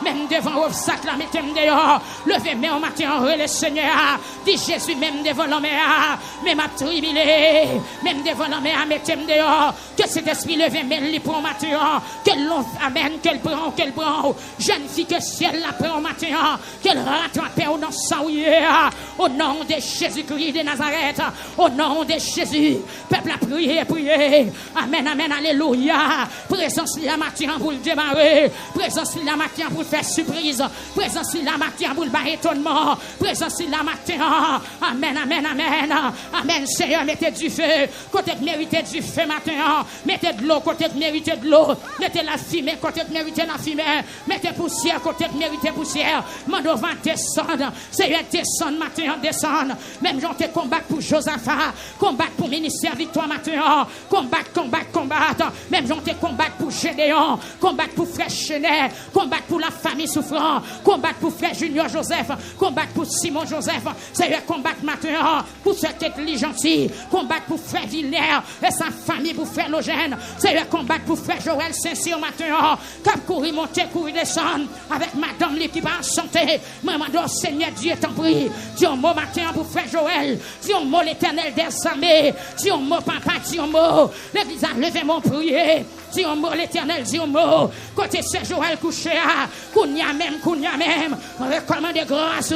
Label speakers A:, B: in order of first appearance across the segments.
A: même devant l'obstacle, mettez-moi dehors. Levez-moi au matin, le Seigneur. Dit Jésus, même devant l'homme, même à tribulé, même devant l'homme, mettez-moi dehors. Que cet esprit levé, même lui pour matin. Que l'on amène, qu'elle prend. Jeune fille que ciel la prend au matin. Qu'elle rattrape au nom sang, au nom de Jésus-Christ de Nazareth. Au nom de Jésus. Peuple a prié. Amen, amen, alléluia. Présence la matin pour le démarrer. Présence la matin pour faire surprise. Présence la matin pour le bas étonnement. Présence la matin. Amen, amen, amen. Amen, Seigneur, mettez du feu. Côté de mériter du feu matin. Mettez de l'eau, côté de mériter de l'eau. Mettez la fumée, côté de mériter la fumée. Mettez poussière, côté de mériter poussière. Mando va descendre. Seigneur, descendre matin, descendre. Même j'en te combat pour Josaphat. Combattre pour ministère victoire matin. Combattre. Même j'en te combattre pour Gédéon. Combattre pour frère Chenet. Combattre pour la famille souffrant. Combattre pour frère Junior Joseph. Combattre pour Simon Joseph. Seigneur, combattre matin pour cette tête gentil. Combattre pour frère Villers et sa famille pour frère Logène. Seigneur, combattre pour frère Joël Saint-Cyr matin. Cap courir, monter, courir, descendre. Avec madame l'équipe en santé. Maman, Seigneur Dieu t'en prie. Dis un mot matin pour frère Joël. Dis un mot l'éternel des armées. Dis un mot papa, dis un mot. L'église a levé mon prier. Dis un mot l'éternel, dis un mot. Côté c'est Joël couché à. Kounia même. Recommande grâce.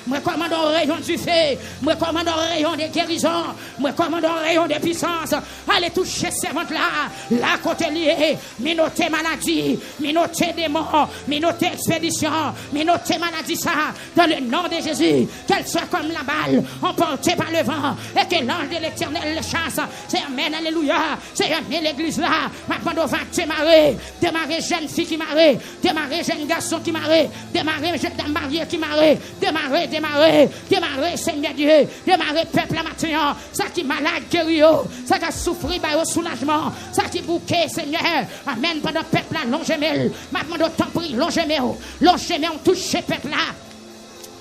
A: Recommande un rayon du feu. Recommande un rayon de guérison. Recommande un rayon de puissance. Allez toucher ces ventes là. Là côté lié. Minoté maladie. Minoté démon. Minoté expédition. Minoté maladie ça. Dans le nom de Jésus. Qu'elle soit comme la balle. Emportée par le vent. Et que l'ange de l'éternel le chasse. C'est amen, alléluia. C'est amen l'église là. Maintenant on va démarrer jeune fille qui marre. Démarrer jeune garçon qui marre. Démarrer jeune dame mariée qui marre. Démarrer Seigneur Dieu. Démarrer peuple à matin. Ça qui malade guéri. Ça qui a souffert par au soulagement. Ça qui bouquet Seigneur. Amen pendant peuple là longez-moi. Maintenant on t'en prie longez-moi. On touche peuple là.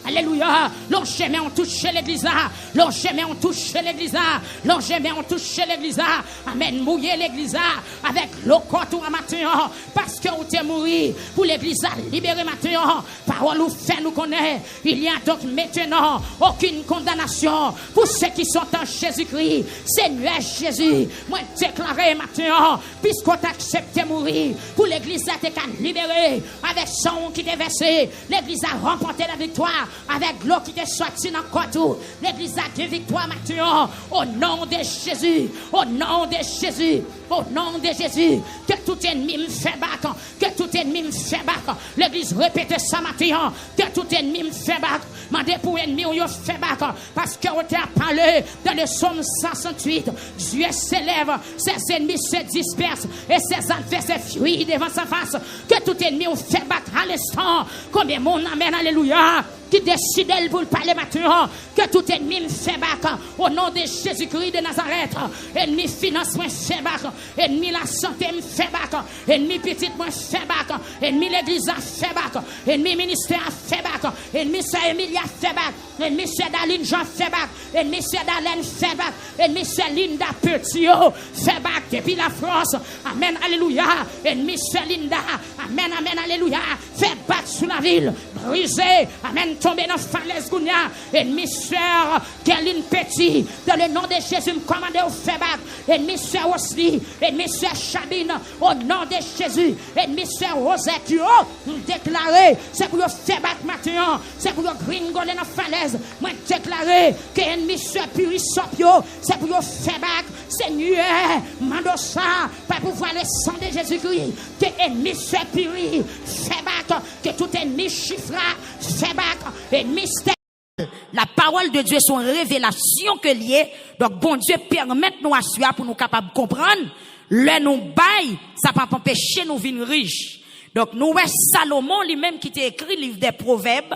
A: Alléluia. L'on chemin on touche l'église là. L'on chemin on touche l'église là. L'on chemin on touche l'église là. Amen. Mouiller l'église là avec l'eau tout à matin. Parce que vous t'es mouru pour l'église là. Libérer matin. Parole ou fait nous connaît. Il y a donc maintenant aucune condamnation pour ceux qui sont en Jésus-Christ. Seigneur Jésus. Moi déclaré matin. Puisqu'on t'a accepté mourir pour l'église là t'es qu'à libérer avec son qui t'est versé. L'église a remporté la victoire. Avec l'eau qui est sortie dans le corps, l'église a de victoire maintenant. Au nom de Jésus, au nom de Jésus, au nom de Jésus, que tout ennemi me fait battre, que tout ennemi me fait battre. L'église répète ça maintenant, que tout ennemi me fait battre. Mandez pour ennemi ou yo fait battre, parce qu'on t'a parlé dans le psaume 168. Dieu s'élève, ses ennemis se dispersent et ses adversaires fuient devant sa face. Que tout ennemi ou fait battre à l'instant. Combien mon amène, alléluia. Qui décide pour le parler maintenant, que tout ennemi me fait battre au nom de Jésus-Christ de Nazareth. Ennemi financement me fait battre, ennemi la santé me fait battre, ennemi petite me fait battre, ennemi l'église a fait battre, ennemi ministère a fait battre, ennemi Sœur Emilia fait battre, ennemi Sœur Daline Jean fait battre, ennemi Sœur Dalène fait battre, ennemi Sœur Linda Petit fait battre depuis la France. Amen, alléluia. Ennemi Sœur Linda, amen, amen, alléluia. Fait battre sous la ville, brisé, amen. Tomber dans la falaise Gounia. Ennemi sœur Kéline Petit, dans le nom de Jésus, me commande au fait battre. Ennemi sœur Osli, ennemi sœur Chabine, au nom de Jésus. Ennemi sœur Rosette, déclaré, c'est pour le faire battre maintenant, c'est pour le gringoler dans la falaise. Moi déclaré que ennemi sœur Purisopio, c'est pour le faire battre. Seigneur, Mandosa, pas pour voir le sang de Jésus-Christ. Que ennemi sœur Puri, fait battre, que tout ennemi chiffra, fait battre. La parole de Dieu est une révélation que liée. Donc bon Dieu permet nous assurer pour nous capables de comprendre. Le nous bail, ça pas empêcher nous venir riches. Donc nous voyons Salomon lui-même qui t'a écrit le livre des Proverbes.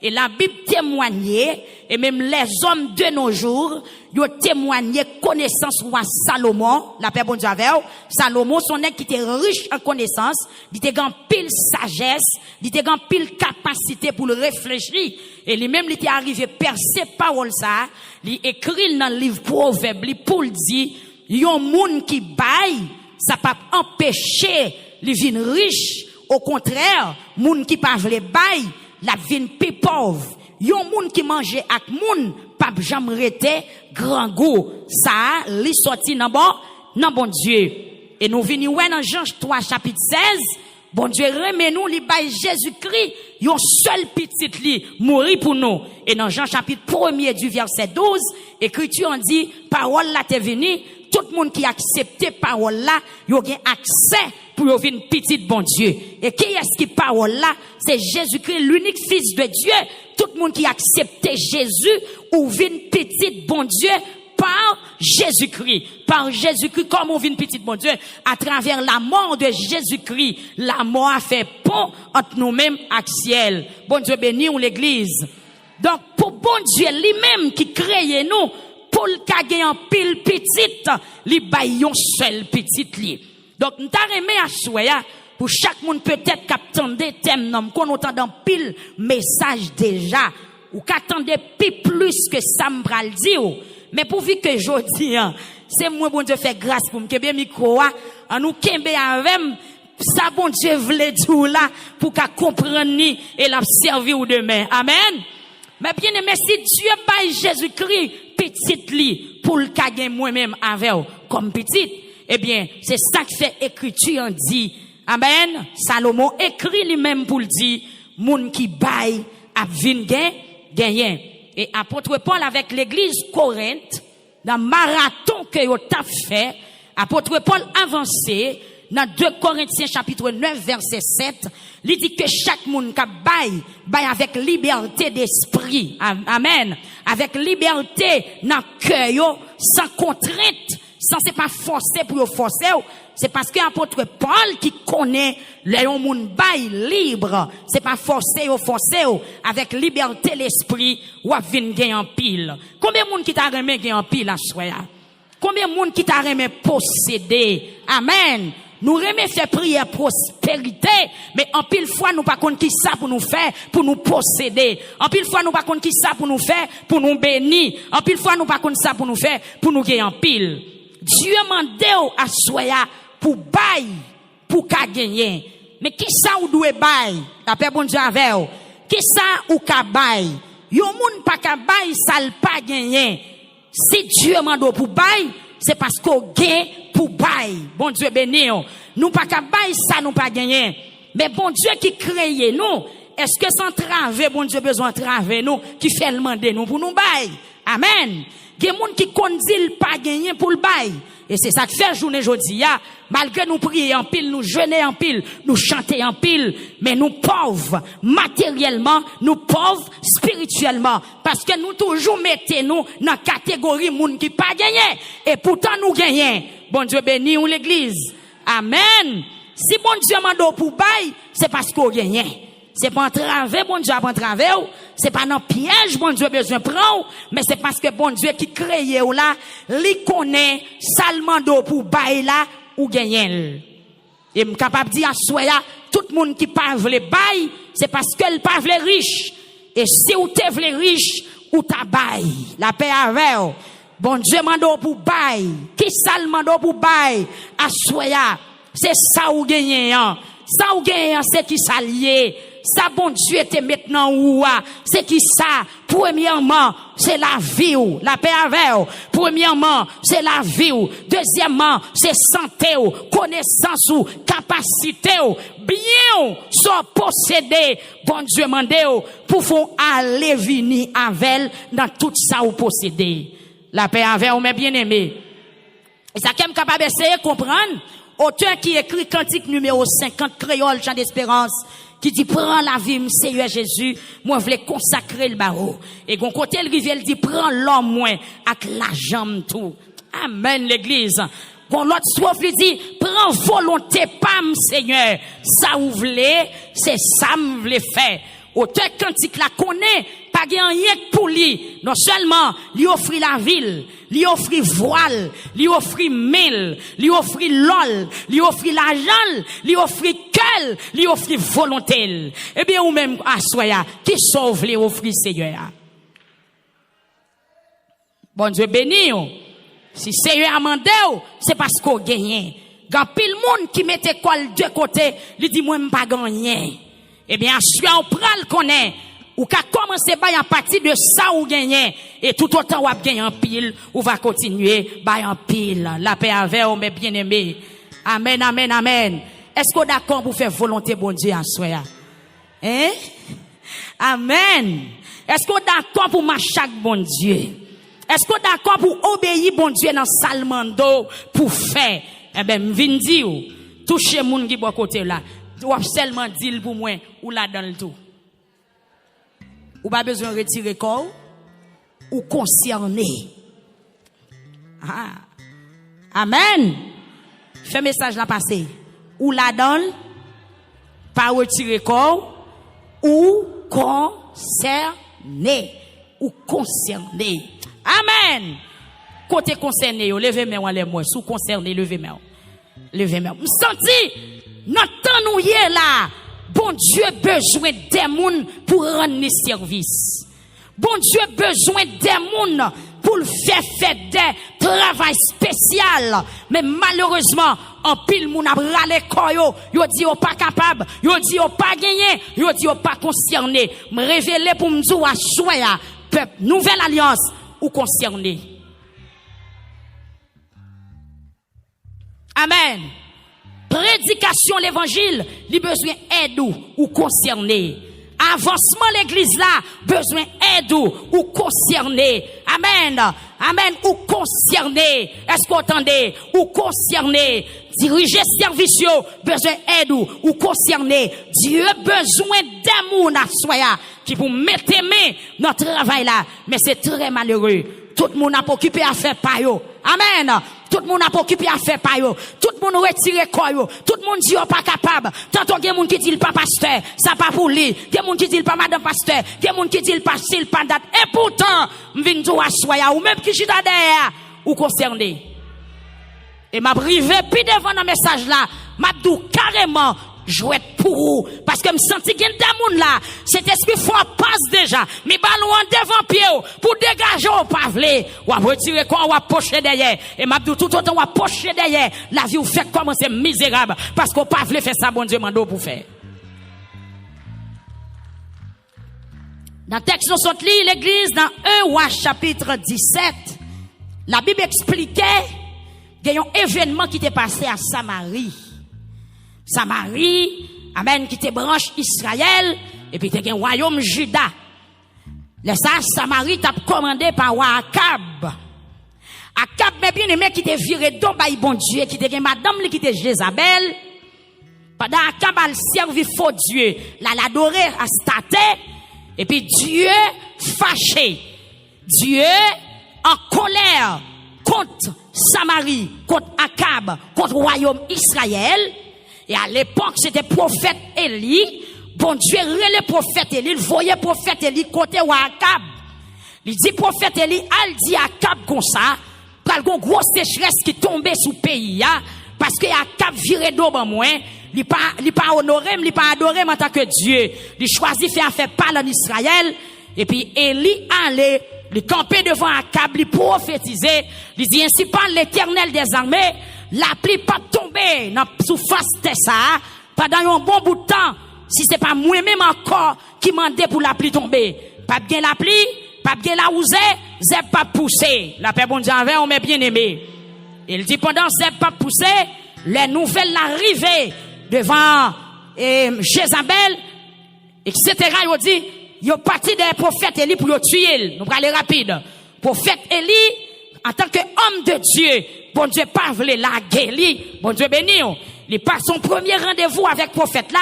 A: Et la Bible témoignait, et même les hommes de nos jours, ils ont témoigné connaissance roi Salomon, la paix bon Dieu avec eux. Salomon, son qui était riche en connaissance, il était grand pile sagesse, il était grand pile capacité pour le réfléchir. Et lui-même, il était arrivé percer parole ça, il écrit dans le livre Proverbe, pour le dire, il y a un monde qui baille, ça peut empêcher, les vignes riches, Au contraire, moun qui pas vle bay, la vin pi pauvre. Yon moun qui mange ak moun, pas jamais rete grand goût. Ça, li sorti nan bon Dieu. Et nous vini ouais dans Jean 3 chapitre 16, bon Dieu remet nous li bay Jésus-Christ, yon seul petit li mourir pour nous. Et dans Jean chapitre 1er du verset 12, écriture on dit parole là t'est venu, tout le monde qui accepte parole là, yo gen accès pour yo vinn petit bon Dieu. Et qui est-ce qui parole là? C'est Jésus-Christ, l'unique fils de Dieu. Tout le monde qui accepte Jésus ou vinn petit bon Dieu par Jésus-Christ. Par Jésus-Christ, comme on vient petit bon Dieu, à travers la mort de Jésus-Christ, la mort a fait pont entre nous-mêmes et ciel. Bon Dieu béni ou l'église. Donc, pour bon Dieu lui-même qui crée nous, pour le caguer en pile petite, li bayon seul petite li. Donc, nous t'avons aimé à souhaiter, pour chaque monde peut-être qu'attendait thème, qu'on entend dans pile message déjà, ou qu'attendait plus que ça m'bral dire. Mais pourvu que je dis, c'est moi, bon Dieu, fait grâce pour me kembe micro, en nous kembe avec, ça, bon Dieu, voulait dire là, pour qu'à comprendre ni, et la servir ou demain. Amen. Mais bien aimé, si Dieu baille Jésus-Christ, petite li, pour le caguer moi-même avec, comme petite, eh bien, c'est ça que fait écriture, on dit. Amen. Salomon écrit lui-même pour le dire, moun qui baille, a vin gagné. Et apôtre Paul avec l'église Corinthe, dans le marathon que yo t'a fait, apôtre Paul avancé, dans 2 Corinthiens chapitre 9 verset 7, il dit que chaque monde qui baille avec liberté d'esprit. Amen. Avec liberté dans cœur, sans contrainte, sans c'est pas forcé pour forcer. C'est parce que l'apôtre Paul qui connaît les moun bail libre, c'est pas forcé avec liberté l'esprit ou vinn gen en pile. Combien moun qui t'a remet gen en pile à soya? Combien moun qui t'a remet posséder? Amen. Nous remet faire prière prospérité, mais en pile fois nous pas connait qui ça pour nous faire, pour nous posséder. En pile fois nous pas connait qui ça pour nous faire, pour nous bénir. En pile fois nous pas connait ça pour nous faire, pour nous gagner en pile. Dieu mande à soya pour bail, pour ka gagner. Mais qui ça ou doit bail? La paix bon Dieu avec ou. Qui ça ou ka bail? Yon moun pa ka bail, ça l pas gagner. Si Dieu mande pour bail, c'est parce qu'on gagne pour bail. Bon Dieu béni. Nous pas ka bail, ça nous pas gagner. Mais bon Dieu qui crée nous, est-ce que sans travailler, bon Dieu besoin de travailler nous, qui fait le demander nous pour nous bail? Amen. Il y a des gens qui conduisent pas gagner pour le bail. Et c'est ça que fait journée jodi a, malgré nous prier en pile, nous jeûner en pile, nous chanter en pile, mais nous pauvres matériellement, nous pauvres spirituellement, parce que nous toujours mettons nous dans la catégorie moun qui pas gagné, et pourtant nous gagnons. Bon Dieu béni ou l'église. Amen. Si bon Dieu m'a pour bail, c'est parce qu'on gagne. C'est pas un travers, bon Dieu a pas un travers, c'est pas un piège, bon Dieu besoin prendre, mais c'est parce que bon Dieu qui crée ou là, li connaît, salement d'eau pour bail là, ou gagner. Et m'm capable dire à soya, tout le monde qui pas vle bail, c'est parce que le pas vle riche. Et si ou te vle riche, ou ta bail, la paix avec. Bon Dieu mando pour bail, qui salement d'eau pour bail, à soya, c'est ça ou gagner, hein. Ça ou gagner, c'est qui s'allier. Ça, bon Dieu, était maintenant où, c'est qui ça? Premièrement, c'est la vie ou, la paix avec ou. Premièrement, c'est la vie ou. Deuxièmement, c'est santé ou, connaissance ou, capacité ou, bien ou, soit possédé, bon Dieu mande ou, pour faire aller venir avec dans tout ça ou posséder. La paix avec ou, mes bien-aimés. Et ça, qu'est-ce capable d'essayer de comprendre? Auteur qui écrit cantique numéro 50, créole, chant d'espérance, qui dit, prends la vie, Seigneur Jésus, moi, je voulais consacrer le barreau. Et qu'on côté le rivière dit, prends l'homme, moi, avec la jambe, tout. Amen, l'église. Quand l'autre strophe lui dit, prends volonté, pam, Seigneur. Ça ou voulez, c'est ça me voulez faire. Auteur cantique la connaît, pas rien pour lui. Non seulement, lui offrit la ville, lui offrit voile, lui offrit mille, lui offrit lol, lui offrit l'argent, lui offrit cœur, lui offrit volonté. Eh bien, ou même, à soya, qui sauve les offrir Seigneur? Bon Dieu béni. Si Seigneur a mandé, c'est parce qu'on gagne. Quand pile monde qui mettait col de côté, il dit moi m'pas gagner. Eh bien, si on prend le connaît, ou qu'a commencé par en partie de ça ou gagner, et tout autant ou a gagné en pile, ou va continuer par en pile. La paix avec vous, mes bien-aimés. Amen, amen, amen. Est-ce qu'on est d'accord pour faire volonté bon Dieu à soi? Hein? Amen. Est-ce qu'on est d'accord pour marcher avec bon Dieu? Est-ce qu'on est d'accord pour obéir bon Dieu dans salmando pour faire? Eh ben, m'vin dire, toucher moun qui bon côté là. Ou seulement dire pour moi, ou là dans le tout. Ou pas besoin de retirer corps, ou concerné. Ah. Amen. Fais message là passer. Ou là dans, pas retirer corps, ou concerné. Ou concerné. Amen. Côté concerné, levez main les moi, sous concerné, levez main. Levez main. M'senti, notre temps nous y est là. Bon Dieu besoin des moun pour rendre service. Bon Dieu besoin des moun pour faire des travail spécial. Mais malheureusement, en pile moun a râlé koyo, yo dit yo pas capable, yo dit yo pas gagné, yo dit yo pas concerné. Me révéler pour me dire à choya, peuple, nouvelle alliance ou concerné. Amen. Prédication l'évangile, il besoin aide ou concerné. Avancement l'église là, besoin aide ou concerné. Amen. Amen. Ou concerné. Est-ce que vous entendez? Ou concerné. Diriger service, besoin aide ou concerné. Dieu besoin d'amour à soi qui pour mettre main dans notre travail là. Mais c'est très malheureux. Tout le monde a occupé à faire par yo. Amen. Tout le monde a occupé à faire par yo. Tout le monde retire quoi yo. Tout le monde dit yo pas capable. Tantôt il y a monde qui dit pas pasteur, ça pas pour lui. Il y a monde qui dit pas madame pasteur, il y a monde qui dit pas s'il pas date. Et pourtant, m'vinn dou assoya ou même qui chita derrière ou concerné. Et m'a privé puis devant le message là, m'a dou carrément jouer pour vous parce que me senti qu'il y a des moun là cet esprit fort passe déjà mais ballon devant pied pour dégager au pavlé ou retirer quoi ou pocher derrière et m'a dit tout autant ou pocher derrière la vie ou fait commencer misérable parce qu'au pavlé fait ça bon Dieu mando pour faire. Dans le texte nous sommes li l'église dans 1 Roi chapitre 17 la Bible expliquait qu'il y a un événement qui était passé à Samarie. Samarie, amen, qui te branche Israël, et puis te gen royaume Juda. Les ça, Samarie t'a commandé par roi Akab. Akab, mais bien aimé, qui te viré d'on by bon Dieu, qui te gen madame, qui te Jézabel. Pendant Akab, elle servi faux Dieu, l'adorer à stater, et puis Dieu fâché. Dieu en colère contre Samarie, contre Akab, contre le royaume Israël. Et à l'époque, c'était prophète Élie. Bon Dieu, le prophète Élie, il voyait prophète Élie côté ou Akab. Il dit prophète Élie, elle dit Akab comme ça, parce qu'il y a une grosse sécheresse qui tombait sous le pays, parce que Akab virait d'eau ben moins, il pas honoré, il pas adoré en tant que Dieu. Il choisit faire parler en Israël, et puis Élie allait, il campait devant Akab, il prophétisait, il dit ainsi parle l'Éternel des armées, la pluie pas tomber dans sous face de ça pendant un bon bout de temps si c'est pas moi-même encore qui mandait pour la pluie tomber pas bien la pluie pas bien la ousé zeb pas pousser la paix bon Dieu envers on m'est bien aimé il dit pendant zeb pas pousser les nouvelles l'arrivée devant Jézabel etc. il dit il parti des prophètes Élie pour le tuer nous aller rapide prophète Élie en tant qu'homme de Dieu, bon Dieu pas voulu la guérir, bon Dieu béni. Il passe son premier rendez-vous avec le prophète là.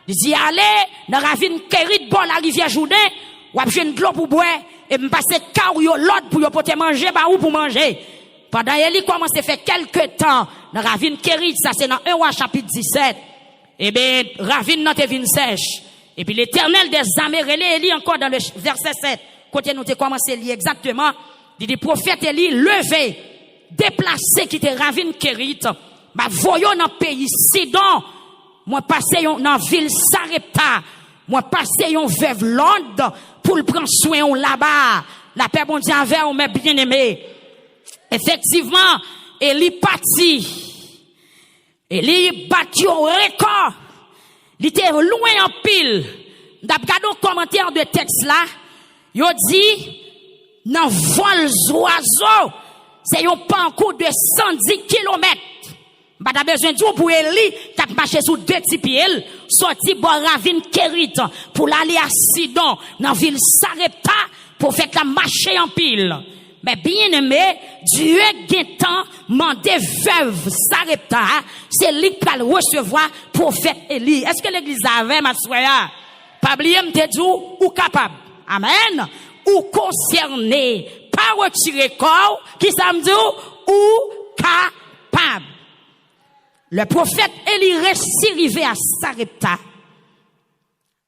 A: Il dit allez dans la ravine Kérit bon la rivière Jourdain, ou j'ai une globe pour boire et me passer car ou l'autre pour porter manger bah ou pour manger. Pendant Élie commence à faire quelques temps dans la ravine Kérit, ça c'est dans 1 Roi chapitre 17. Et ben ravine nan te vin sèche. Et puis l'Éternel des armées relève Élie encore dans le verset 7. Côté nous te commencé lire exactement. Il dit prophète Élie levé déplacé qui te ravine Kérit bah voyons dans pays Sidon moi passé dans ville Sarepta moi passé en veuve Londres pour le prendre soin là-bas la paix bon Dieu envers on m'a bien aimé effectivement Élie parti Eli battu au record. Il était loin en pile. D'abord, un commentaire de texte là, il dit, dans vol oiseau, c'est un parcours de 110 km. Bah, t'as besoin de vous pour Eli, t'as marché sous 2 petits pieds, sorti bon ravine Kérit, pour aller à Sidon, dans ville Sarepta, pour faire la marcher en pile. Mais bien aimé, Dieu guettant mandé veuve Sarepta, c'est lui qui va le recevoir prophète Élie. Est-ce que l'église avait, ma soeur? Pas oublier, m'te dit, ou capable. Amen. Ou concerné, pas retirer corps, qui ça me dit, ou capable. Le prophète Élie réussit arrivé à Sarepta.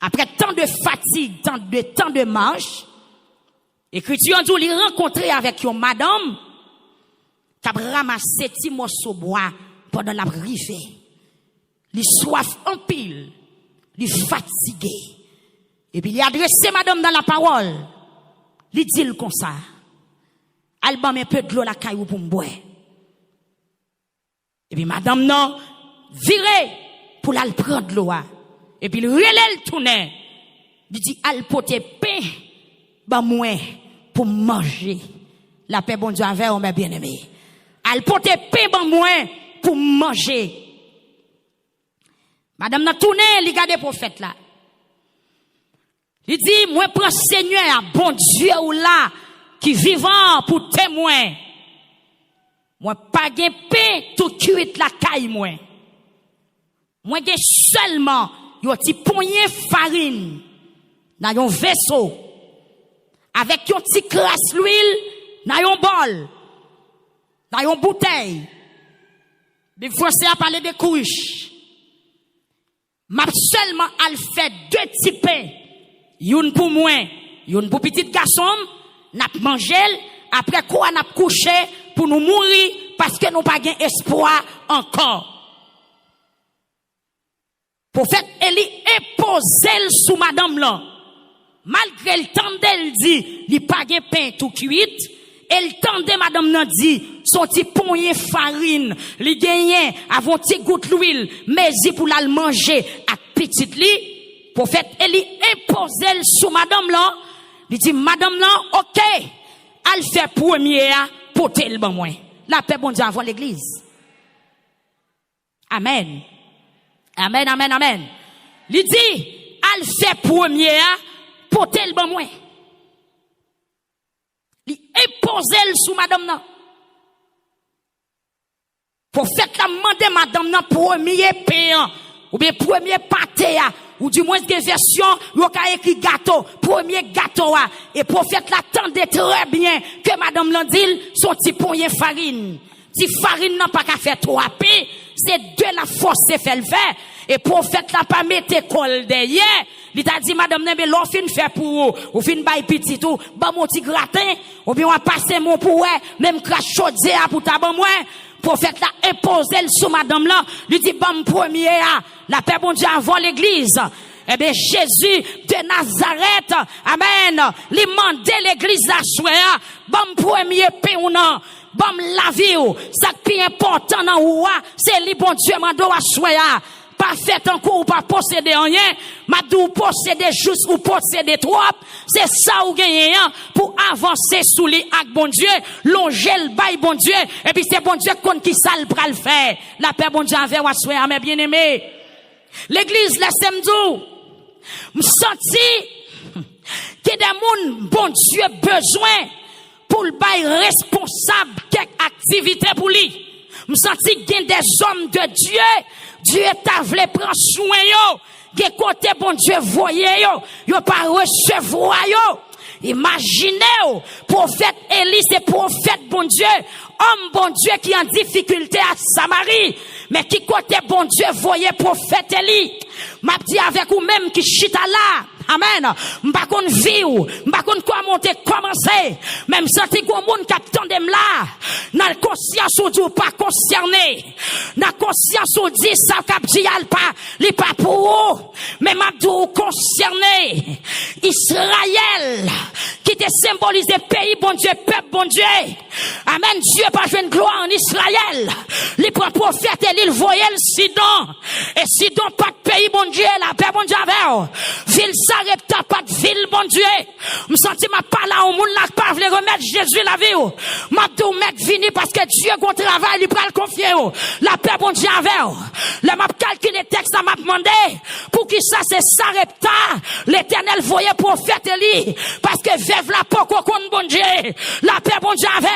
A: Après tant de fatigue, tant de marche, Écriture dit, il rencontré avec une madame qui a ramassé 10 morceaux de bois pendant la rivière. Il soif en pile, il fatigué. Et puis il a adressé madame dans la parole. Il dit comme ça. Elle m'a mis un peu de l'eau la caillou pour me boire. Et puis madame non, viré pour la prendre l'eau. Et puis il relève le tourner. Il dit, elle pote pain, bah moi. Pour manger. La paix, bon Dieu, avec, on m'a bien aimé. Elle porte pain, bon moi, pour manger. Madame n'a tourné, il regarde le prophète là. Il dit, moi, prends Seigneur, bon Dieu, ou là, qui vivant pour témoin. Moi, pas de pain, tout cuit la caille, moi. Moi, j'ai seulement, un petit poignet farine, dans un vaisseau. Avec un petit crasse l'huile, dans un bol, dans une bouteille. Les Français a parlé de couches. M'a seulement al fait 2 petits pains. Une pour moi, une pour petit garçon, n'a mangé, après quoi n'a couché pour nous mourir parce que nous pas gain espoir encore. Prophète Élie imposé sous madame là. Malgré le temps d'elle dit, il pas de pain tout cuit, et le temps de madame n'a dit, son petit poignet farine, li gagne, avant petit goutte l'huile, mais il pour la manger à petite li, prophète Élie impose elle sous madame là, il dit, madame là, ok, elle fait premier à porter le bon moins. La paix bon Dieu avant l'église. Amen. Amen, amen, amen. Il dit, elle fait premier à porter le bon moins. Il impose elle sous madame nan. Prophète la demande madame nan premier pain ou bien premier pâté ou du moins des versions yo ka écrit gâteau, premier gâteau et prophète l'attendait très bien que madame nan dit son petit poignet farine. Si farine n'a pas qu'à faire trop pain, c'est de la force c'est fait le faire et prophète l'a pas mettre col derrière. Il t'a dit, madame, mais l'on fin fait pour vous, ou fin bail petit tout, bah mon petit gratin, ou bien on va passer mon pour même crash chaudière pour ta bon moi. Prophète l'a imposé sous madame là, lui dit, bah premier, la paix bon Dieu avant l'église. Eh bien, Jésus de Nazareth, amen, lui mandé l'église à soir, bah premier pain ou non. Bon la vie ou, ça qui est important dans ou c'est li bon Dieu mando à soya. Pas fait encore ou pas posséder rien, ma dou posséder juste ou posséder trop, c'est ça ou gagner pour avancer sous les ak bon Dieu, longer le bail bon Dieu et puis c'est bon Dieu qui ça le pral faire. La paix bon Dieu avec ou soya mes bien-aimés. L'église laisse m'dou. Me senti que des moun bon Dieu besoin pour le bail responsable quelque activité pour lui. Me senti qu'il y a des hommes de Dieu, Dieu t'a voulu prendre soin yo, que côté bon Dieu voyez yo pas recevoir yo. Imaginez, prophète Élie, c'est prophète bon Dieu, homme bon Dieu qui en difficulté à Samarie, mais qui côté bon Dieu voyait prophète Élie. M'a dit avec ou même qui chita là. Amen. M'pa kon vie ou, m'pa kon quoi monter commencer. Même senti gon monde qui attendem là. Dans conscience ou dit pas concerné. Dans conscience ou dit ça cap dit pas, li pas pour. Mais m'a dit concerné. Israël qui te symbolise pays bon Dieu, peuple bon Dieu. Amen. Dieu pas jouer une gloire en Israël. Les prophètes et l'île voyait le Sidon. Et Sidon pas de pays bon Dieu, la paix bon Dieu avec. Ville Sarepta pas de ville bon Dieu. Me senti ma pas là au monde là pas veut remettre Jésus la vie. M'a dou mettre fini parce que Dieu gon travail, il pral confier. La paix bon Dieu avec. Le m'a calculé texte m'a demandé pour qui ça c'est Sarepta. L'Éternel voyait prophète Élie parce que veuve la pas qu'on bon Dieu. La paix bon Dieu avec.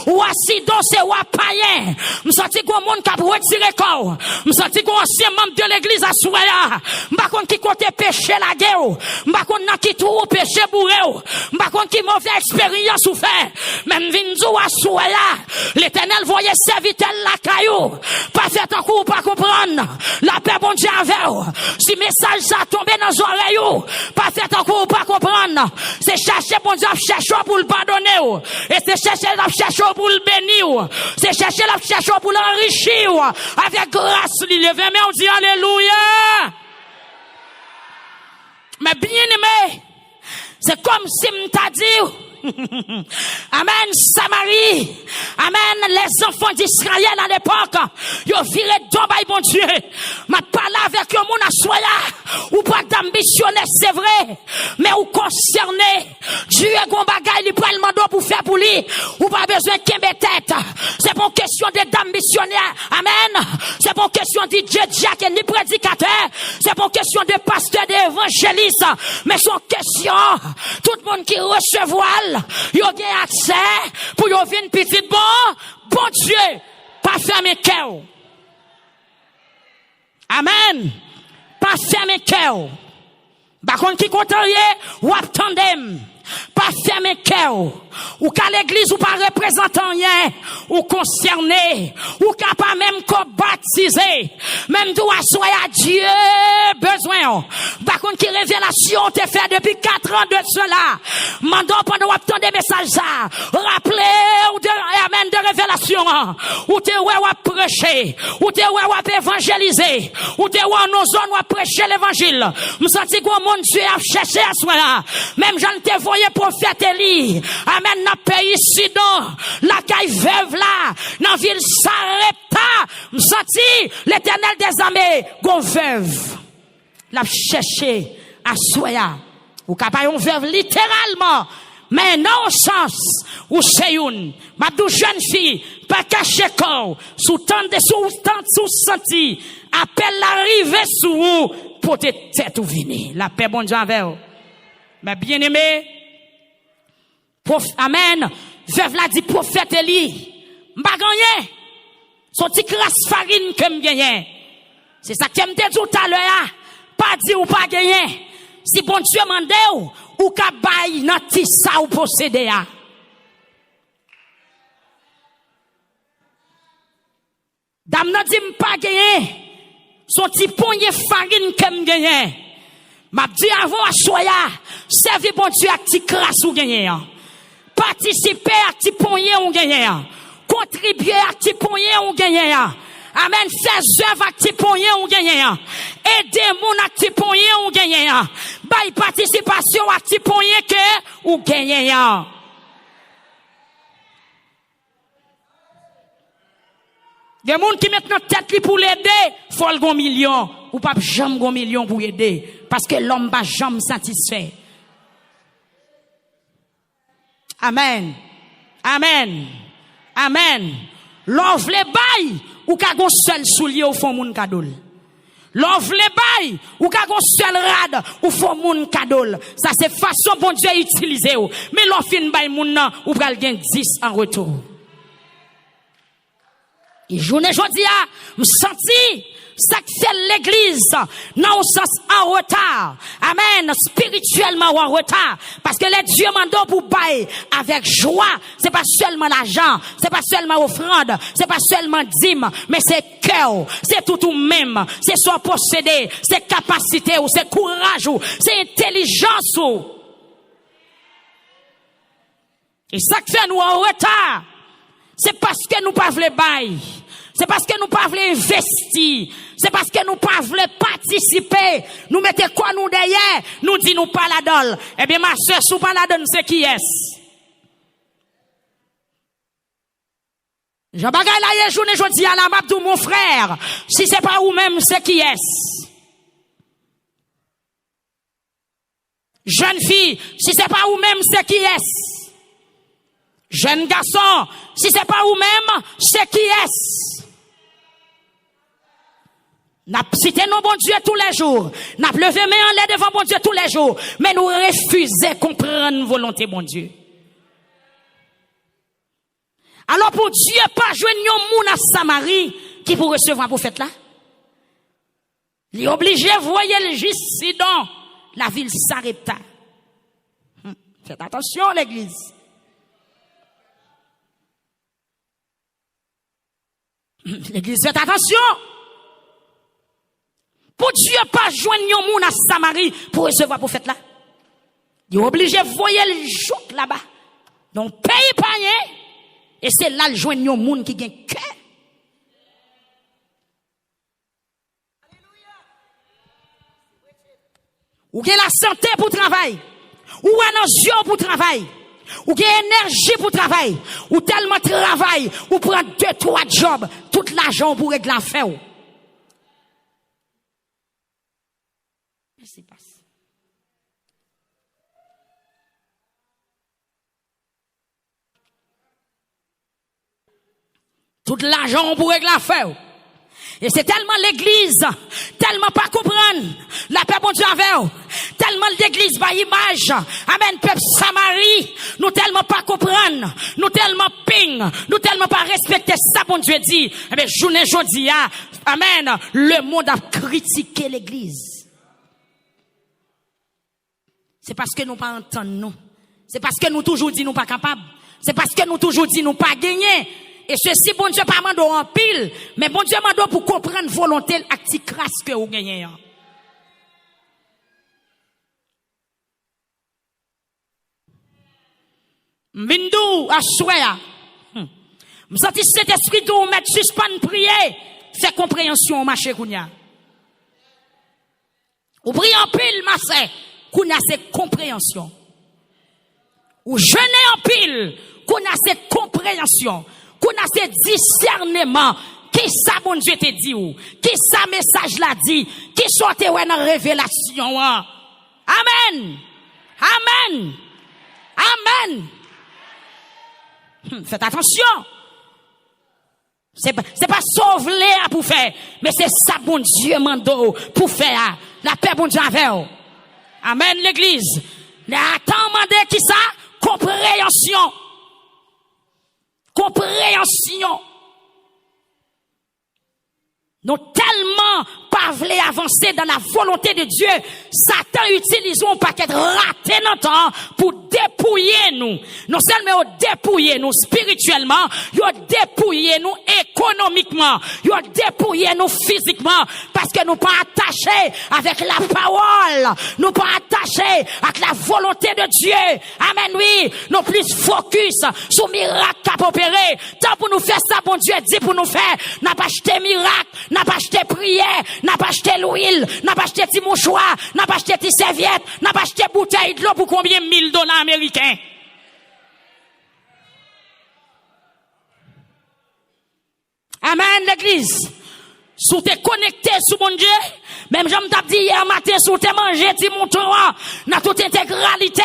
A: Ou Sidon c'est ou païen. Me senti gon monde qui retirer corps. Me senti gon ancien membre de l'église à Souaya. M'pa kon qui côté péché la guerre. M'pa kon nan qui tout péché bourré. M'pa kon qui mauvaise expérience ou fait. Même vinzou à Souaya. L'Éternel voyait serviteur la caillou. Pas fait un coup pas comprendre. La paix bon Dieu avec. Si message ça tombé dans les oreilles. Pas fait un coup pas comprendre. C'est chercher bon Dieu chercher pour le pardonner. Et c'est chercher la chercher pour le bénir. C'est chercher la chercher pour l'enrichir. Avec grâce, il levé, mais on dit alléluia. Mais bien aimé, c'est comme si m't'a dit, amen, Samarie, amen, les enfants d'Israël à l'époque, ils ont viré d'obaï, bon Dieu. M'a parlé avec un monde à soya, ou pas d'ambitionner, c'est vrai, mais ou concerné. Dieu est gon bagay, il prend le mandat pour faire pour lui, ou pas besoin qu'il mette tête. C'est pour question d'ambitionnaire, amen. C'est pour question de Dieu, Jack et ni prédicateur. C'est pour question de pasteur, d'évangéliste. Mais c'est question, tout le monde qui recevoir, il a accès pour y venir une petite bon Dieu, pas fermer cœur. Amen. Pas fermer cœur. Par contre, qui compte ou attendem. Pas fermer cœur. Ou qu'à l'église ou pas représentant rien. Ou concerné. Ou qu'à pas même qu'on baptisé. Même d'où assoyer à Dieu besoin. Par contre, qui révélation te fait depuis 4 ans de cela. Mandons pendant attendre des messages ça. Rappelez ou de, amen, de révélation. Ou te ouais ou prêcher. Ou te ouais ou évangéliser. Ou te ouais nos zones ou prêcher l'évangile. Me senti que mon Dieu a cherché à soi. Même j'en te voyais prophète Élie. Amen, dans pays Sidon. La caille veuve là. Dans ville Sarepta. Me senti l'Éternel des armées. Gon veuve. La cherché à soya. Ou capable une veuve littéralement. Mais non au sens où c'est une. Ma douce jeune fille. Pas caché corps. Sous tant de sous senti. Appelle l'arrivée sous vous. Pour te tête ou venir. La paix bon Dieu avec vous. Mais bien aimé. Amen. Veuve la dit prophète Élie. M'pa gagné. Son petit crasse farine que m'gagné. C'est ça que m'te dit tout à l'heure. Pas dit ou pas gagné. Si bon Dieu mande ou ka bay nan ti sa ou posséder a. Dame nan dit m'pa gagné. Son petit poignet farine que m'gagné. M'a dit avant à soya, servi bon Dieu à ti crasse ou gagné. Participer à ti poignet ou gagné. Contribuer à ti poignet ou gagné. Amen. Fais œuvre à ti poignet ou gagné. Aider mon à ti poignet ou gagné. Bay participation à ti poignet que ou gagné. Des gens qui mettent notre tête pour l'aider, faut le 1 million. Ou pas jamais 1 million pour aider. Parce que l'homme va jamais satisfait. Amen. Amen. Amen. L'offre les bail ou ka gon seul soulier au fond moun kadol. L'offre les bail ou ka gon seul rad ou fond moun kadol. Ça c'est façon bon Dieu utiliser ou. Mais l'offre fin bail moun nan ou pral gen 10 en retour. Et journée jodi a me senti Ça fait l'église, non au sens en retard. Amen. Spirituellement ou en retard. Parce que les dieux mandent pour bailler avec joie. C'est pas seulement l'argent, c'est pas seulement offrande, c'est pas seulement dîme, mais c'est cœur, c'est tout même, c'est soit possédé, c'est capacité ou c'est courage ou c'est intelligence ou. Et ça fait nous en retard. C'est parce que nous pas voulons bailler. C'est parce que nous pas voulons investir. C'est parce que nous pas voulons participer. Nous mettons quoi nous derrière? Nous disons nous pas la donne. Eh bien, ma soeur, si vous pas la donne, c'est qui est-ce? Jean-Bagay la yé journée jodi à la map de mon frère. Si c'est pas vous même, c'est qui est-ce? Jeune fille, si c'est pas vous même, c'est qui est-ce? Jeune garçon, si c'est pas vous même, c'est qui est-ce? N'a cité nos bon Dieu tous les jours. N'a levé main en l'air devant bon Dieu tous les jours. Mais nous refusons comprendre volonté bon Dieu. Alors pour Dieu, pas joindre un moun à Samarie qui pour recevoir un prophète là. Il est obligé de voir le juste dans la ville Sarepta. Faites attention l'église. L'église fait attention. Pour Dieu pas joindre un moun à Samarie pour recevoir un prophète là. Il est obligé de voir le jour là-bas. Donc paye panier. Et c'est là le joindre un moun qui gagne cœur. Ou gagne la santé pour travail. Ou énergie pour travail. Ou gagne énergie pour travail. Ou tellement travail. Ou prend 2-3 jobs. Tout l'argent pour régler l'affaire. Qu'est-ce qui se passe? Tout l'argent pour régler l'affaire. Et c'est tellement l'église, tellement pas comprendre la paix bon Dieu avec, tellement l'église par image, amen, peuple Samarie, nous tellement pas comprendre, nous tellement ping, nous tellement pas respecter ça bon Dieu dit, eh bien, journée jodi, amen, le monde a critiqué l'église. C'est parce que nous pas entendons, nous. C'est parce que nous toujours dit nous pas capables. C'est parce que nous toujours dit nous pas gagner. Et ceci, bon Dieu, pas mando en pile, mais bon Dieu mando pour comprendre volonté l'acti crasse que vous gagnez. Mbindou, à souhait. M'senti cet esprit de mettre suspend prier, fait compréhension au marché kounya. Ou prier en pile, masse, kounya c'est compréhension. Ou jeûner en pile, kounya c'est compréhension. Qu'on a ce discernement, qui ça bon Dieu te dit ou, qui ça message l'a dit, qui sorte ou dans révélation. Amen. Amen. Amen. Faites attention. C'est pas sauver pour faire, mais c'est ça bon Dieu mando pour faire. La paix bon Dieu avec. Amen l'église. Attends mandé qui ça? Compréhension. Compréhension. Nous tellement pas voulu avancer dans la volonté de Dieu. Satan utilise un paquet raté dans le temps pour dépouiller nous. Non seulement dépouiller nous spirituellement, il dépouiller nous économiquement, il dépouiller nous physiquement parce que nous pas attachés avec la parole, nous pas attachés avec la volonté de Dieu. Amen, oui, nous plus focus sur miracle qu'a opéré. Tant pour nous faire ça, bon Dieu dit pour nous faire, n'a pas acheté miracle, n'a pas acheté prière, n'a pas acheté l'huile, n'a pas acheté petit mouchoir, n'a pas acheté petit serviette, n'a pas acheté bouteille de l'eau pour combien $1000 américains. Amen, l'église. Sous t'es connecté sous mon Dieu, même j'aime t'ai dit hier matin, sous t'es mangé, t'es mon toit, dans toute intégralité,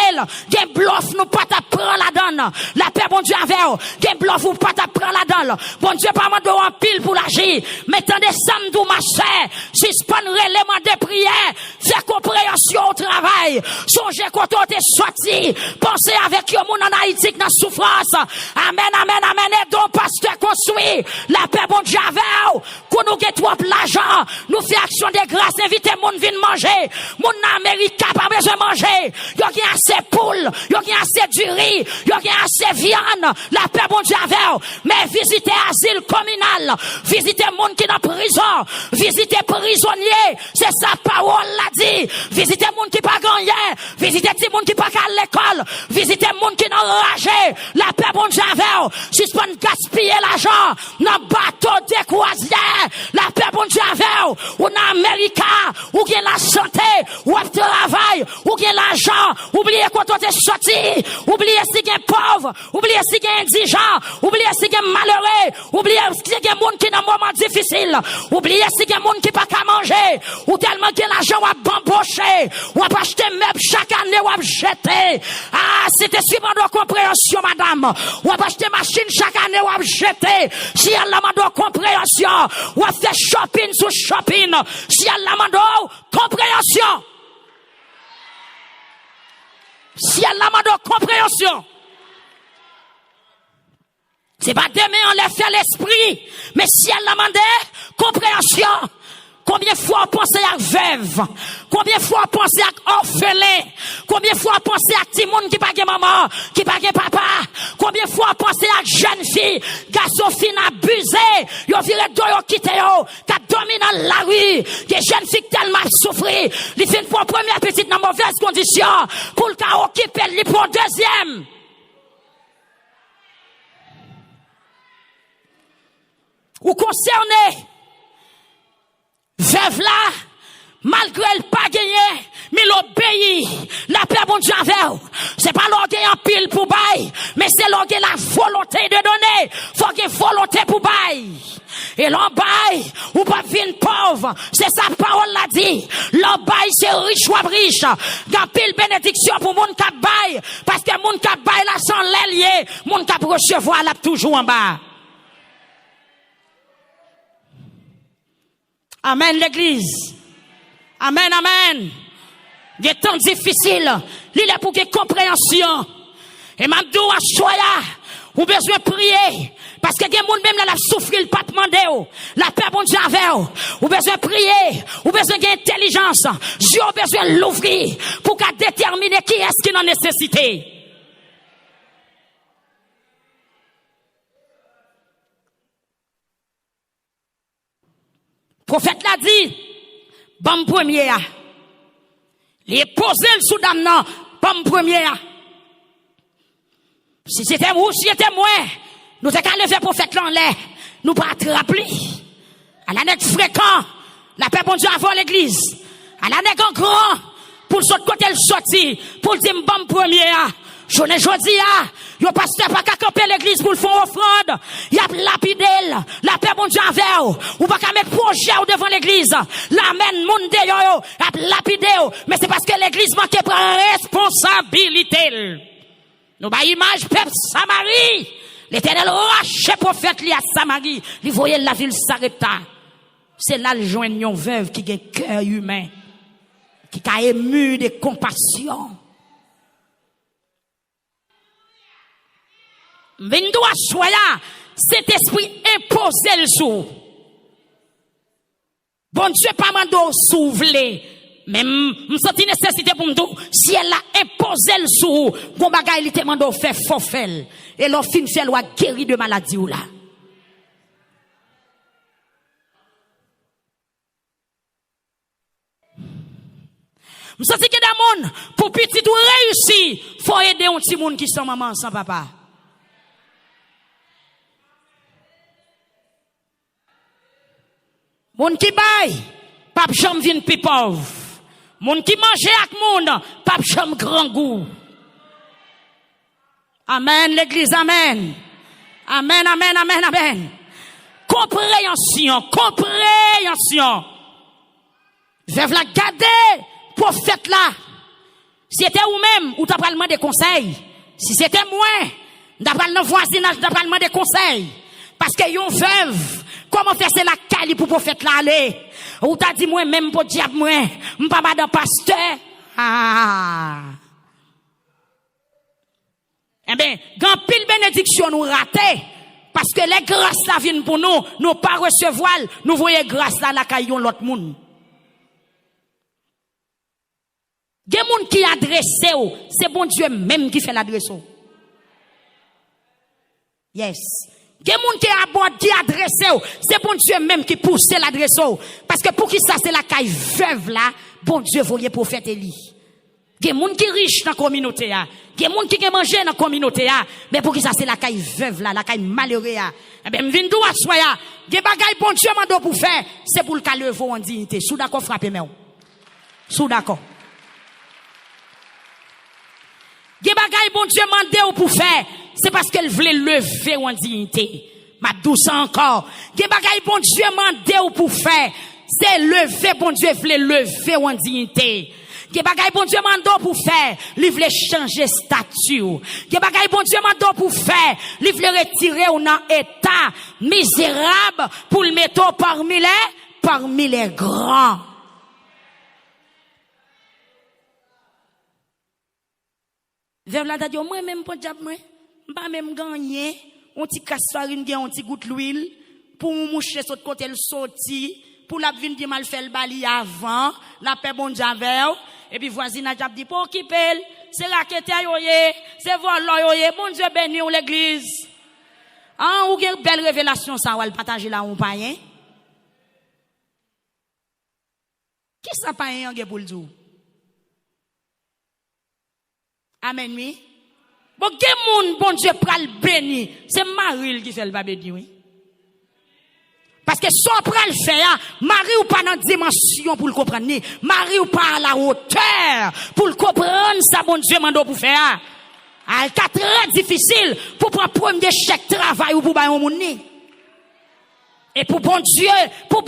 A: gen bluff nous pas t'apprendre la donne, la paix bon Dieu avec, gen bluff ou pas t'apprendre la donne, bon Dieu pas mando en pile pour l'agir, mais tendez samedi ma chère, suspendre l'élément de prière, faire compréhension au travail, songez quand on t'es sorti, pensez avec yo moun en Haïti dans souffrance, amen, amen, amen, et donc pasteur construit, la paix bon Dieu avec, qu'on nous get trop l'argent, nous fait action de grâce, inviter moun vin manger. Moun Amérique pas besoin de manger. Yo gen assez poule, yo gen assez du riz, yo gen assez viande. La paix bon Dieu avec. Mais visitez asile communal, visitez moun qui dans prison, visitez prisonniers, c'est sa parole l'a dit. Visitez moun qui pas gagné, visitez ti moun qui pas à l'école, visitez moun qui dans ragé. La paix bon Dieu avec. Suspend gaspiller l'argent dans bateau de croisière. La paix bon Dieu avec. Ou dans Amérique, ou gen la santé, ou travail, ou gen l'argent, oubliez quand on est sorti, oubliez si gen pauvre, oubliez si gen indigent, oubliez si gen malheureux, oubliez si gen moun qui dans moment difficile, oubliez si gen moun qui pas qu'à manger, ou tellement gen l'argent ou a bamboché, ou a acheter meubles chaque année ou a jeter. Ah, c'était suivant de compréhension, madame. Ou a acheter machine chaque année ou a jeter. Si elle la mando compréhension, ou a fait shopping sous shopping. Si elle la mando compréhension. Si elle la mando compréhension. C'est pas demain on l'a fait l'esprit, mais si elle la mande compréhension. Combien de fois on pense à veuve? Combien de fois on pense à orphelin? Combien de fois on pense à petit monde qui pas de maman, qui pas de papa? Combien de fois on pense à jeune fille, garçon fille abusé, yo viré do yo quitté yo, qui domine dans la rue, des jeunes filles tellement souffrir, li fin pour première petite dans mauvaise condition, pour le cas occuper li pour deuxième. Ou concerné veuve là, malgré elle pas gagné, mais l'obéit, la paix bon Dieu avec. C'est pas l'orgueil en pile pour bail, mais c'est l'orgueil la volonté de donner. Faut qu'il y ait volonté pour bail. Et l'en bail, ou pas vivre pauvre, c'est sa parole l'a dit. L'en bail c'est riche ou riche. Gan pile bénédiction pour moun k'ap bail, parce que moun k'ap bail là sans l'ailier, moun k'ap recevoir là toujours en bas. Amen l'église. Amen, amen. Des temps difficiles. Il est pour qu'il y ait compréhension. Et m'abdou à choya. Ou besoin de prier. Parce que des gens même là, la souffrir, il pas demander. La paix bon Dieu avec. Ou besoin de prier. Ou besoin d'intelligence. Dieu a besoin de l'ouvrir. Pour qu'à déterminer qui est-ce qui en a nécessité. Prophète l'a dit, bon premier, il est posé le sous dame non, bon premier. Si c'était vous, si c'était moi, nous t'es qu'à lever prophète là en l'air, nous pas attraper. À la net fréquent, la paix bon Dieu avant l'église. À la net grand, pour le côté le sorti, pour le dire bon premier. Je ne jodi a, yo pasteur pas qu'à camper l'église pour le faire offrande, y a lapidé, la paix bon Dieu avec ou pas qu'à mettre projet devant l'église, l'amen monde de yo, a lapidé, mais c'est parce que l'église manque prendre responsabilité. Nous ba image peuple Samarie, l'Éternel rache prophète li à Samarie, li voyait la ville Sarepta. C'est là le joindre une veuve qui a un cœur humain, qui a ému de compassion. Vindo a choya, cet esprit imposé le sou. Bon Dieu pas mando souvler. Même senti nécessité pour me dire si elle a imposé le sou, bon bagay il te mando faire forfait et l'on fin fait loi guéri de maladie ou là. Me senti que des monde pour petit ou réussir, faut aider un petit monde qui sont maman sans papa. Moun qui baille, pape jam vin pi pauvre. Moun qui mange ak moun, pape jam grand goût. Amen, l'église, amen. Amen, amen, amen, amen. Compréhension, compréhension. Veuve la garder, prophète là. Si c'était ou même, ou t'as pas le des conseils. Si c'était moi, t'as pas le voisinage, t'as pas le des conseils. Parce que yon veuve, comment faire c'est la cali pour prophète là aller? Ou t'as dit moi même pour diable moi, m'pas madame pasteur. Ah. Eh ben, grand pile bénédiction nous raté Parce que les grâces là viennent pour nous, nous pas recevoir, nous voyons grâce là la caillon l'autre monde. Des gens qui adressent, c'est bon Dieu même qui fait l'adresse. Yes. Des gens qui abordent, qui adressent, c'est bon Dieu même qui pousse l'adresse. Parce que pour qui ça c'est la caille veuve là, bon Dieu voyait prophète Élie. Des gens qui riches dans la communauté, des gens qui mangent dans la communauté, mais pour qui ça c'est la caille veuve là, la caille malheureuse. Eh bien, m'vin d'où soya, des bagailles bon Dieu m'a pour faire, c'est pour le cas lever en dignité. Sous d'accord frapper mais. Sous d'accord. Des bagailles bon Dieu m'a pour faire, c'est parce qu'elle voulait lever en dignité. Ma douce encore. Des bagailles bon Dieu m'a pour faire, c'est lever bon Dieu voulait lever en dignité. Des bagailles bon Dieu m'a pour faire, il voulait changer statut. Des bagailles bon Dieu m'a pour faire, il voulait retirer ou dans état misérable pour le mettre parmi les grands. Vers la date, moi même pas diable moi, pas même gagner, on ti casse farine gen, on ti goutte l'huile pour moucher sur côté le sorti, pour la vinn di mal faire le bali avant, la paix bon javel, et puis voisine a dit pour occuper, c'est la quête yoyé, c'est volant yoyé, bon Dieu béni ou l'église. Ah, ou gen belle révélation ça va le partager là on païen. Qui ça païen gen pour le dire? Amen, oui. Bon, bon Dieu pral béni. C'est Marie qui fait le béni, oui. Parce que soit pral faire, Marie ou pas dans dimension pour le comprendre, Marie ou pas à la hauteur pour le comprendre, ça bon Dieu m'a pour faire. C'est très difficile pour prendre premier chèque travail ou pour bailler au monde. Et pour bon Dieu, bon,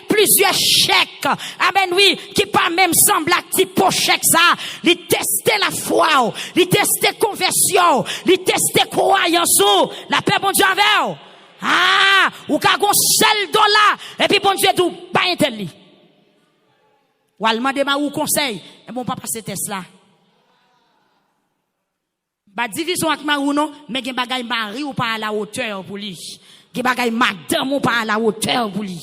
A: plusieurs chèques. Amen, oui, qui pas même semble actif pour chèque ça. Li tester la foi, li tester conversion, li tester croyance, la paix bon Dieu avec. Ah, ou ka gon seul dollar, et puis bon Dieu tout, pas intelli. Ou allemand de ma ou conseil, et bon pas passer test là. Ba division avec Marou non, mais gen bagay mari ou pas à la hauteur pour lui. Gen bagay madame ou pas à la hauteur pour lui.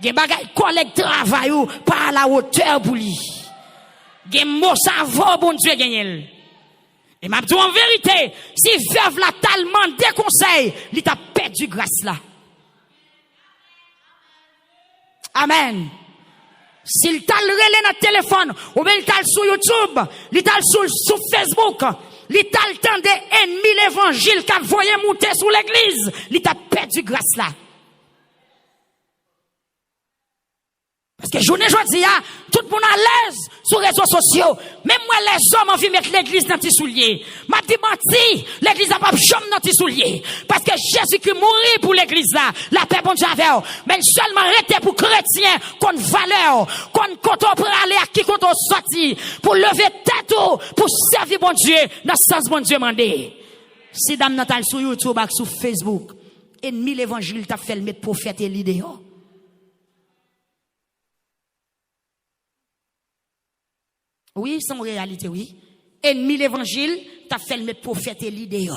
A: Gen bagay collègue travail ou pas à la hauteur pour lui. Gen mot savon bon Dieu gagnel. Et m'a dit en vérité, si veuve la tellement déconseil, il t'a perdu grâce là. Amen. S'il t'a relé dans le téléphone, ou bien il t'a sur YouTube, il t'a sur Facebook, il t'a le temps des ennemis l'évangile qu'a voyé monter sur l'église, il t'a perdu grâce là. Parce que journée aujourd'hui, tout le monde à l'aise sur les réseaux sociaux. Même moi, les hommes ont envie de mettre l'église dans tes souliers. M'a dit menti, l'église n'a pas chambre dans tes souliers. Parce que Jésus-Christ mourit pour l'église là. La paix bon Dieu avec. Mais seulement arrêter pour chrétiens, qu'on valeur, qu'on compte pour aller à qui compte sorti, pour lever tête, pour servir bon Dieu, dans ce sens bon Dieu mandé. Si dame Natal sur YouTube, sur Facebook, ennemi l'évangile t'a fait le mettre prophète et l'idée. Oui, c'est en réalité, oui. Ennemi l'évangile, t'as fait le mettre prophète et l'idée.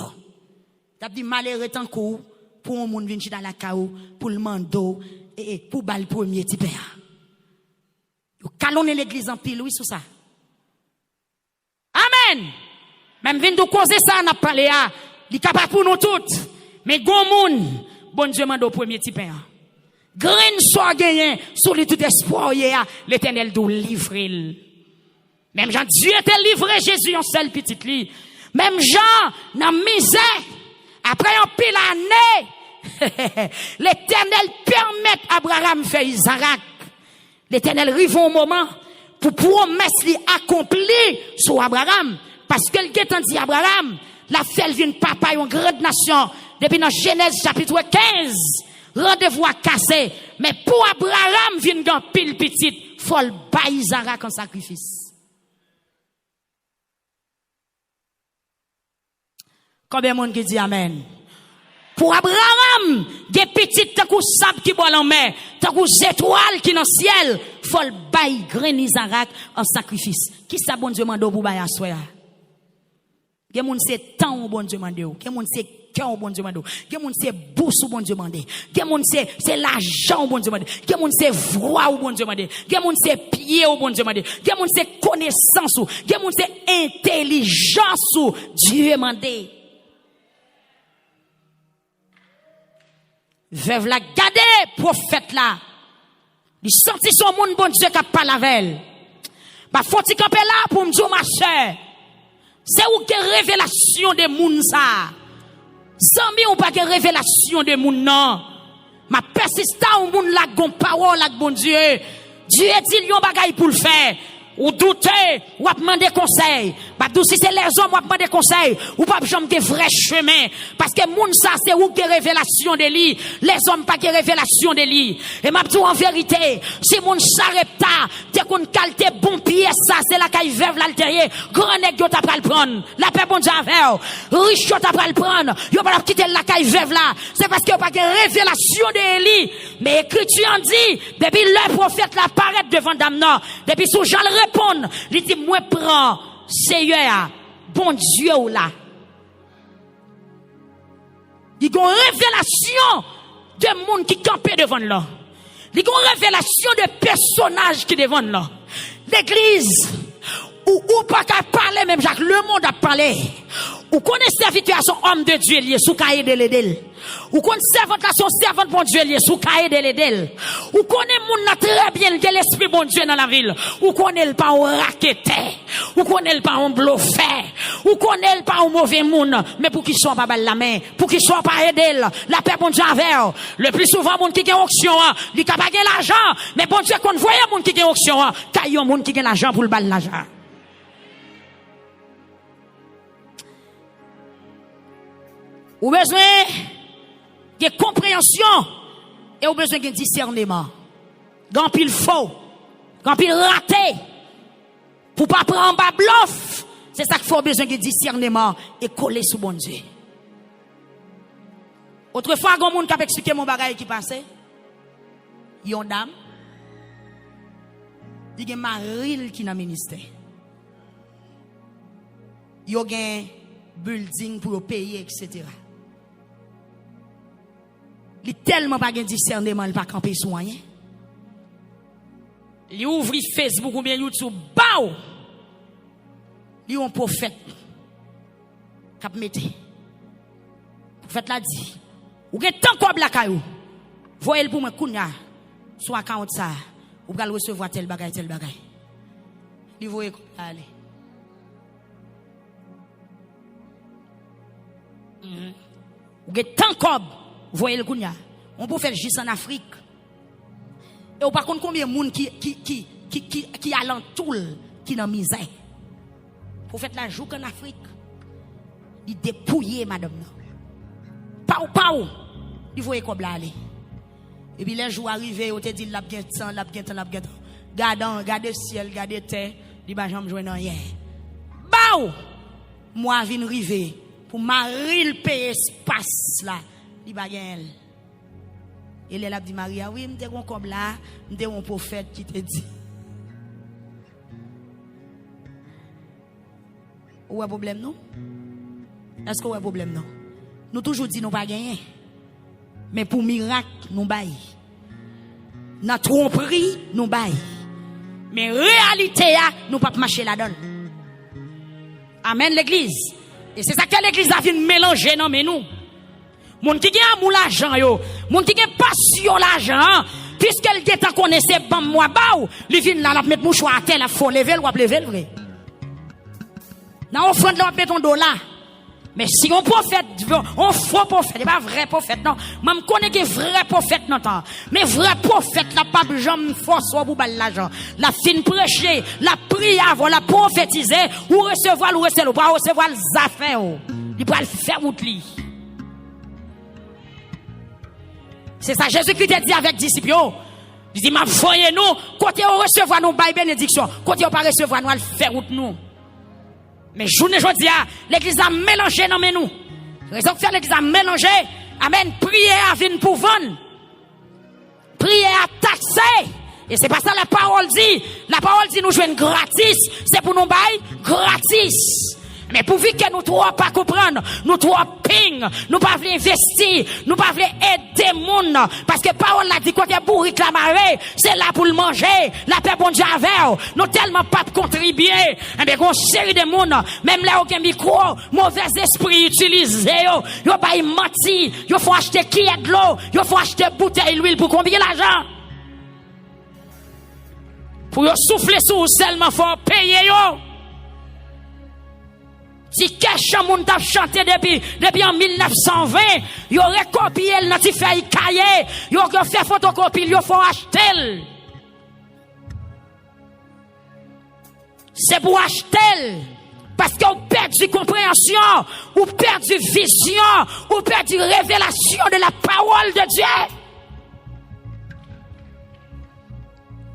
A: T'as dit malheureux tant coup, pour un monde venir dans la chaos, pour le mando, et pour bal premier type. Yo calonner l'église en pile, oui, sur ça. Amen. Même vient de causer ça, on a parlé, il est capable pour nous toutes. Mais gon moun, bon Dieu mando premier type. Graine soit gagné, sur le tout espoir, l'éternel doit livrer. Même Jean, Dieu était livré Jésus en seul petit lit. Même Jean, dans misère, après un pile année, l'éternel permet Abraham faire Isaac. L'éternel arrive au moment pour promesse lui accomplir sur Abraham. Parce qu'elle a dit Abraham, la fête vient papa une grande nation. Depuis dans Genèse chapitre 15, rendez-vous à casser. Mais pour Abraham, vient dans pile petite, faut le bailler Isaac en sacrifice. Combien de monde qui dit amen? Pour Abraham, des petites tant que sable qui boit en mer, tant que étoiles qui dans le ciel, faut le bailler grain Isaac en sacrifice. Qui ça bon Dieu mando pour bailler à soi? Gen moun c'est temps au bon Dieu mandé. Gen moun c'est cœur au bon Dieu mandé. Gen moun c'est bourse au bon Dieu mandé. Gen moun c'est l'argent au bon Dieu mandé. Gen moun c'est voix au bon Dieu mandé. Gen moun c'est pied au bon Dieu mandé. Gen moun c'est connaissance ou. Gen moun c'est intelligence ou Dieu mandé. Veuve la garder prophète là. Il senti son monde bon Dieu qui parle avec elle. Bah faut-il camper là pour me dire ma chère. C'est où que révélation de moun ça. Zami ou pas que révélation de moun non. Ma persistant au moun la gon parole la bon Dieu. Dieu dit yon bagay pour le faire. Ou douter, ou a demander conseil. Bah tout si c'est les hommes ou a demander conseil, ou pas jamais de vrai chemin parce que moun ça c'est ou que révélation de lui, les hommes pas que révélation de lui. Et m'a dit en vérité, si moun s'arrêta, t'es qu'on qualité bon pied ça, c'est la caille veuve l'altérier, grand nèg yo t'a pral prendre, la paix bon Dieu avec, riche yo t'a pral prendre, yo pas quitter la caille veuve là, c'est parce que pas que révélation de lui. Mais écriture en dit, depuis le prophète la paraît devant Damnan, depuis sous Jean le répond, il dit moi prends Seigneur, bon Dieu ou là. Il y a une révélation de monde qui campait devant là. Il y a une révélation de personnages qui devant là. L'église, ou pas qu'à parler, même Jacques, le monde a parlé. Ou connaissez serviteur à son homme de Dieu lié sous cahier de l'Edel. Ou connaissez servante à son servante bon Dieu lié sous cahier de l'Edel. Ou connaissez moun très bien que l'esprit bon Dieu dans la ville. Ou connaissez le pas un raqueteur. Ou connaissez le pas un bluffeur. Ou connaissez le pas un mauvais moun. Mais pour qu'il soit pas balle la main. Pour qu'il soit pas aider la paix bon Dieu avec. Le plus souvent moun qui gagne auction, il capable gagner l'argent. Mais bon Dieu qu'on voyait moun qui gagne auction, caillon moun qui gagne l'argent pour le balle l'argent. Ou besoin de compréhension et ou besoin de discernement. Quand pile faux, quand pile raté, pour pas prendre bas bluff, c'est ça qu'il faut besoin de discernement et coller sous bon Dieu. Autrefois, il y a un monde qui a expliqué mon bagage qui passait. Il y a une dame, il y a un mari qui est dans le ministère. Il y a un building pour payer, etc. Il est tellement pas de discernement, il n'a pas campé sur rien. Il ouvre Facebook ou bien YouTube, bao! Il y a un prophète qui a mis. Le prophète l'a dit, ou avez tant quoi la caillou, voyez-le pour moi, kounya, sur account ça, ou allez recevoir tel bagay, tel bagay. Il voyez aller. Ou avez tant quoi. Voyez le kounya. On peut faire juste en Afrique. Et on par contre combien de monde qui a l'entour qui dans misère. Pour faire la joue en Afrique. Il dépouille madame. Pau. Il voyait comme là aller. Et puis les jours arrivés, on te dit la bien temps. Gardez ciel, gardez terre, il va jamais jouer dans rien. Bao. Moi vinn river pour Marie le payer espace là. Il va gagner. Et elle a dit Maria, oui, m'te comme là, m'te un prophète qui te dit. Où est le problème non? Est-ce qu'il y a un problème non? Nous toujours dit nous pas gagner. Mais pour miracle, nous bail. Dans tromperie, nous bail. Mais réalité, nous pas marcher la donne. Amen l'église. Et c'est ça que l'église a vu mélanger non mais nous. Moun qui gagne amour l'argent yo, moun qui gagne passion l'argent, puisqu'elle get en connaissait ban moi baou, li vinn là la mettre mouchoir à terre, la faut lever ou lever le vrai. Dans offrande là mettre ton dollar. Mais si on prophète, on faux prophète, pas vrai prophète non. Même connais que vrai prophète non temps. Mais vrai prophète la pas jamais force pour bal l'argent. La fin prêcher, la prier avant la prophétiser ou recevoir ou pas recevoir les affaires. Il va le faire route li. C'est ça, Jésus-Christ a dit avec disciples. Il dit, ma voyez nous, côté on recevoir nous, bail bénédiction, côté on pas recevoir nous, elle fait route nous. Mais journée aujourd'hui, l'église a mélangé, non mais nous. Raison que faire l'église a mélangé, amen, prier à venir pour vendre. Prier à taxer. Et c'est pas ça la parole dit. La parole dit nous jouons gratis, c'est pour nous bail gratis. Mais pourvu que nous trois pas comprendre, nous trois ping, nous pas voulons investir, nous pas voulons aider monde, parce que parole l'a dit quand t'es bourrique la marée, c'est là pour le manger, la paix bon Dieu avec, nous tellement pas contribuer, eh bien, une série de monde, même là aucun micro, mauvais esprit utilisé, yo pas menti, yo faut acheter qui est de l'eau, yo faut acheter bouteille d'huile pour combien l'argent? Pour yo souffler sous seulement faut payer yo. Si quelqu'un moun t'a chanté depuis en 1920, yo recopié le nan ti feuille cahier, yo fait photocopie, yo faut acheter. C'est pour acheter. Parce qu'on perd du compréhension, ou perd du vision, ou perd du révélation de la parole de Dieu.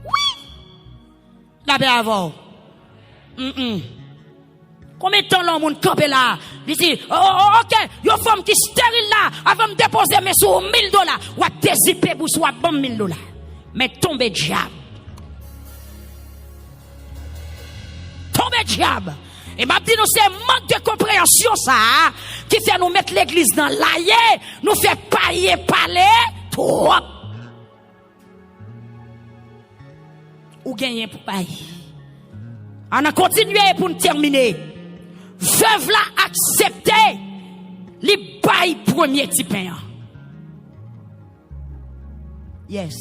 A: Oui. La paix avant. Combien de temps l'homme campé là? Il dit, ok, yo femme qui stérile là, avant de déposer mes sous $1000, ou à dézipper pour soit bon $1000. Mais tombe diable. Tombe diable. Et m'a dit nous c'est manque de compréhension ça, qui fait nous mettre l'église dans l'aïe, nous fait pailler parler trop. Ou gagner pour pailler. On a continué pour nous terminer. Veuve là accepter les bails premier type. Yes.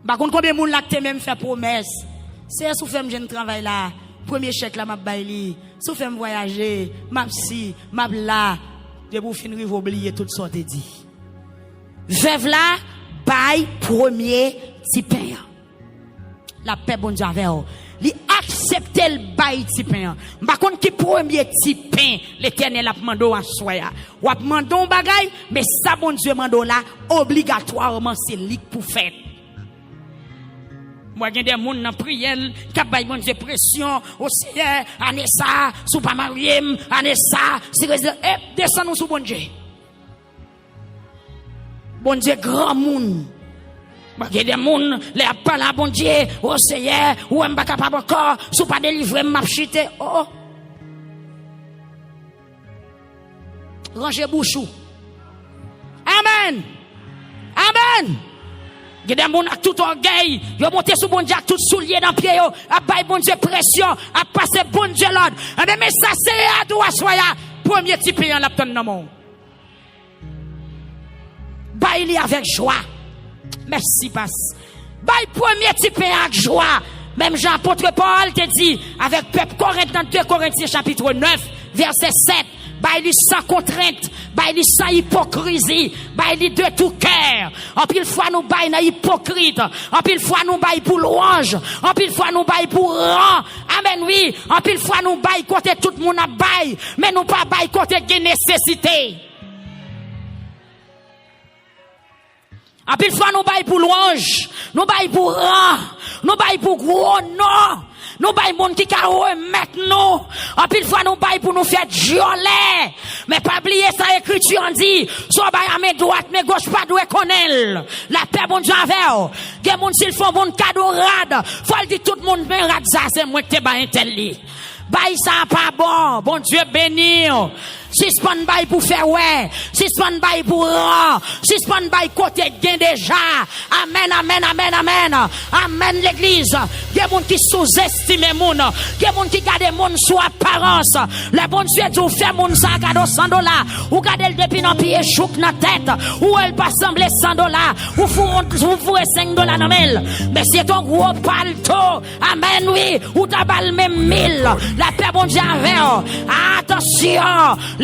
A: Par contre combien de monde là qui même fait promesse. C'est sous fait jeune travail là, premier chèque là m'a baili, sous fait voyager, m'a si, m'a là, de pour finir vous oublier tout ça te dit. Veuve là bail premier type. La paix bon Dieu avec vous. Li accepter le bail ti pain. Par contre qui premier ti pain l'Éternel a demandé à soya. Ou a demandé un bagay mais ça bon Dieu mando là obligatoirement c'est lui pour faire. Moi gen des moun nan prière qui bail bon Dieu pression au Seigneur année ça sous pas marié année ça si descend nous sous bon Dieu. Bon Dieu grand moun. Il y a des gens qui parlent à bon Dieu, au Seigneur, ou même pas capable encore, sous pas délivrer, m'a chité. Oh. Rangez bouchou. Amen. Amen. Il y a des gens qui tout orgueil, ils ont monté sous bon Dieu, tout soulier dans le pied, à bailler bon Dieu pression, à passer bon Dieu l'ordre. Mais ça c'est à toi, soya, premier type en l'apton dans le monde. Bailler avec joie. Merci, passe. Bail premier type avec joie. Même Jean-Apôtre Paul te dit, avec peuple Corinthiens, 2 Corinthiens chapitre 9, verset 7, bail sans contrainte, bail sans hypocrisie, bail de tout cœur. En pile fois nous bail na hypocrite, en pile fois nous bail pour louange, en pile fois nous bail pour rang. Amen, oui. En pile fois nous bail côté tout le monde a bail, mais nous pas bail côté de nécessité. En pile fois nous bail pour louange, nous bail pour rang, nous bail pour gros non, nous bail monde qui ka remettre nous. En pile fois nous bail pour nous faire violer. Mais pas oublier ça écriture on dit, soit bail à mes droite, mes gauche pas doit connaître. La paix bon Dieu avec. Gen monde s'il font bon cadeau rad, faut le dire tout le monde ben rad ça c'est moi qui te bail intelli. Bail ça pas bon, bon Dieu béni. Suspend bail pour faire ouais, suspend bail pour rang, suspend bail côté gain déjà. Amen, amen, amen, amen. Amen l'église. Il y a des gens qui sous-estiment moun, il y a des gens qui gardent moun sous apparence. Le bon Dieu dit fait moun ça cadeau $100, ou gardez le depuis dans pied chouk dans tête, ou elle pas sembler $100, ou vous $5 dans mail. Mais c'est ton gros palto. Amen oui, ou ta balle même 1000. La paix bon Dieu avec. Attention.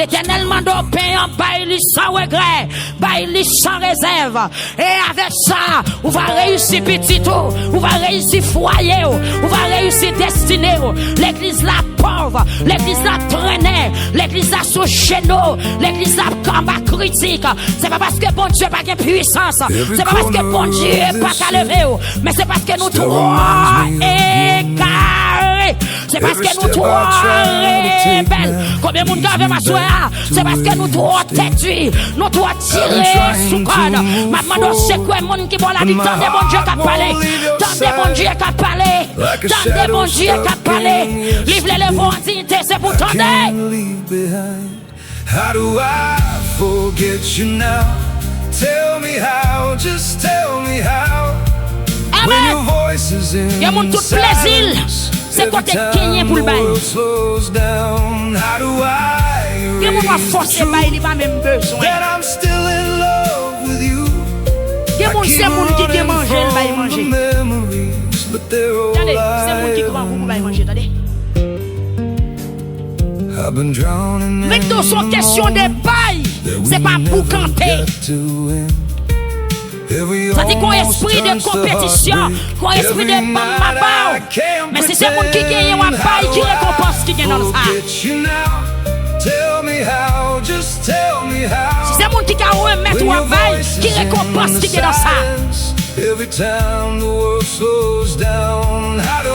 A: L'Éternel m'a donné un bail sans regret, bail sans réserve. Et avec ça, on va réussir petit tout, on va réussir foyer, on va réussir destiné. L'église la pauvre, l'église la traînée, l'église la sous cheneau, l'église la combat critique. C'est pas parce que bon Dieu n'a pas de puissance, c'est pas parce que bon Dieu n'a pas qu'à lever, mais c'est parce que nous trois égarés. C'est C'est parce que nous trop rebelles. Combien de monde qui ma soeur? C'est parce que nous trop têtus. Nous trop tirés sous code. Maman, c'est quoi monde qui boit la vie? Tant de bon Dieu qui a parlé. Tant de bon Dieu qui a parlé. Tant de bon Dieu qui a parlé. Livre les vendits, c'est pour tendre.
B: How do I forget you now? Tell me how, just tell me how. When your voice is in silence, every time the world slows down. How do I erase the truth that I'm still in love with you? I keep running from the memories, but they're all lies. I've been drowning in
A: Maintenant, son question de paille, c'est pas pour camper. Ça dit qu'on esprit de compétition, qu'on esprit de bambabao. Mais si c'est le monde qui gagne un paille, qui récompense qui gagne dans ça. Si c'est le monde qui gagne remettre un paille, qui récompense qui gagne dans ça.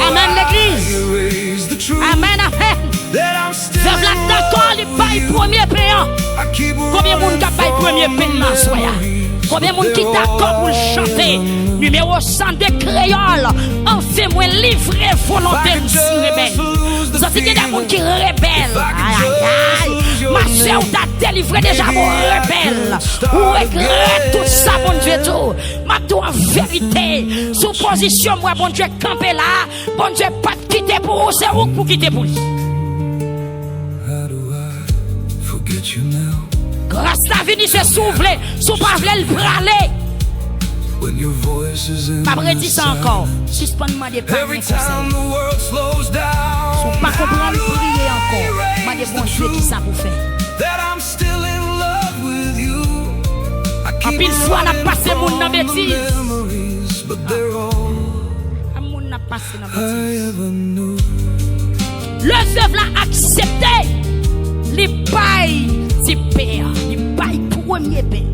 A: Amen l'église. Amen, amen. Veuve là d'accord, il paye premier payant. Combien de monde qui paye premier paiement, soya? Combien de monde qui d'accord pour chanter? Numéro 100 de créole. En fait, moi, livré volonté de rebelle. Ça, c'est des gens qui rebellent. Aïe, aïe, aïe. Ma soeur, t'a délivré déjà mon rebelle. Ou regrette tout ça, bon Dieu, tout. Ma tout en vérité. Sous position, moi, bon Dieu, camper là. Bon Dieu, pas quitter pour vous, c'est vous pour quitter pour vous. Grâce la vie se souffler, sous pas le braler. Pas prédit ça encore. Suspends-moi des paroles. Sous pas comprendre prier encore. Moi des bons Dieu qui ça pour faire. En pile fois n'a passé mon dans bêtise. Mon n'a passé dans bêtise. Le veuve l'a accepté. Les pailles, c'est père. Les pailles premier père.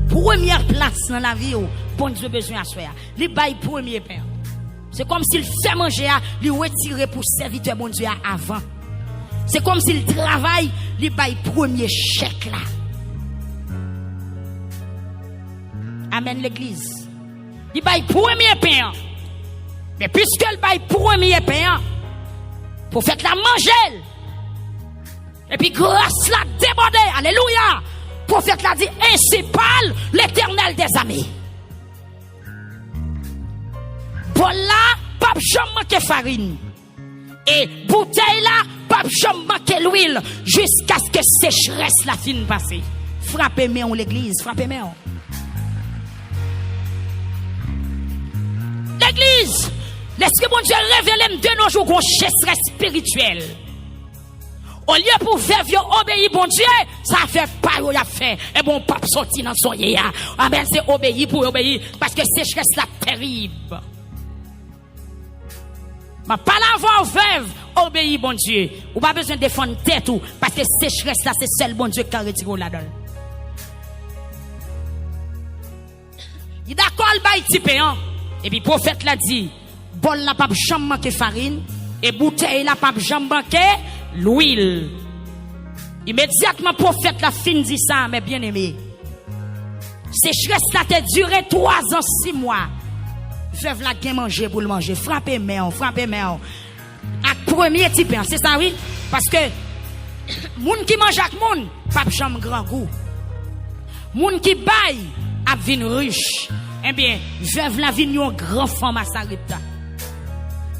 A: Première place dans la vie, bon Dieu besoin à faire. Les pailles premier père. C'est comme s'il fait manger, il retire pour serviteur bon Dieu avant. C'est comme s'il travaille, les pailles premier chèque là. Amen l'église. Les pailles premier père. Mais puisque le paille premier père, pour faire la manger. Et puis grâce la débordée, alléluia. Prophète l'a dit, ainsi parle l'Éternel des amis. Pour là, pas jamais manquer farine. Et bouteille là, pas jamais manquer l'huile. Jusqu'à ce que sécheresse la fin passe. Frappez-moi en l'église, frappez-moi. L'église, l'Esprit bon Dieu révèle de nos jours qu'on sécheresse spirituelle. Au lieu pour faire obéir bon Dieu, ça fait pas ou y a fait. Et bon pape sorti dans son yéa. Amen, c'est obéir pour obéir. Parce que sécheresse là terrible. Ma pas la voix veuve, obéir bon Dieu. Ou pas besoin de défendre tête ou. Parce que sécheresse là, c'est seul bon Dieu qui a retiré là-dedans. Il d'accord le bail type hein. Et puis prophète l'a dit, bol la pas jamais manquer farine. Et bouteille la pas jamais manquer l'huile. Immédiatement prophète la fin dit ça, mes bien-aimés. Sécheresse là t'a duré 3 ans 6 mois. Veuve la gain manger pour le manger. Frappez main, frappez main. À premier type, c'est ça oui? Parce que moun qui mange avec moun, pas jamais grand goût. Moun qui baille, a vin riche. Eh bien, veuve la vin yon grand femme à Sarita.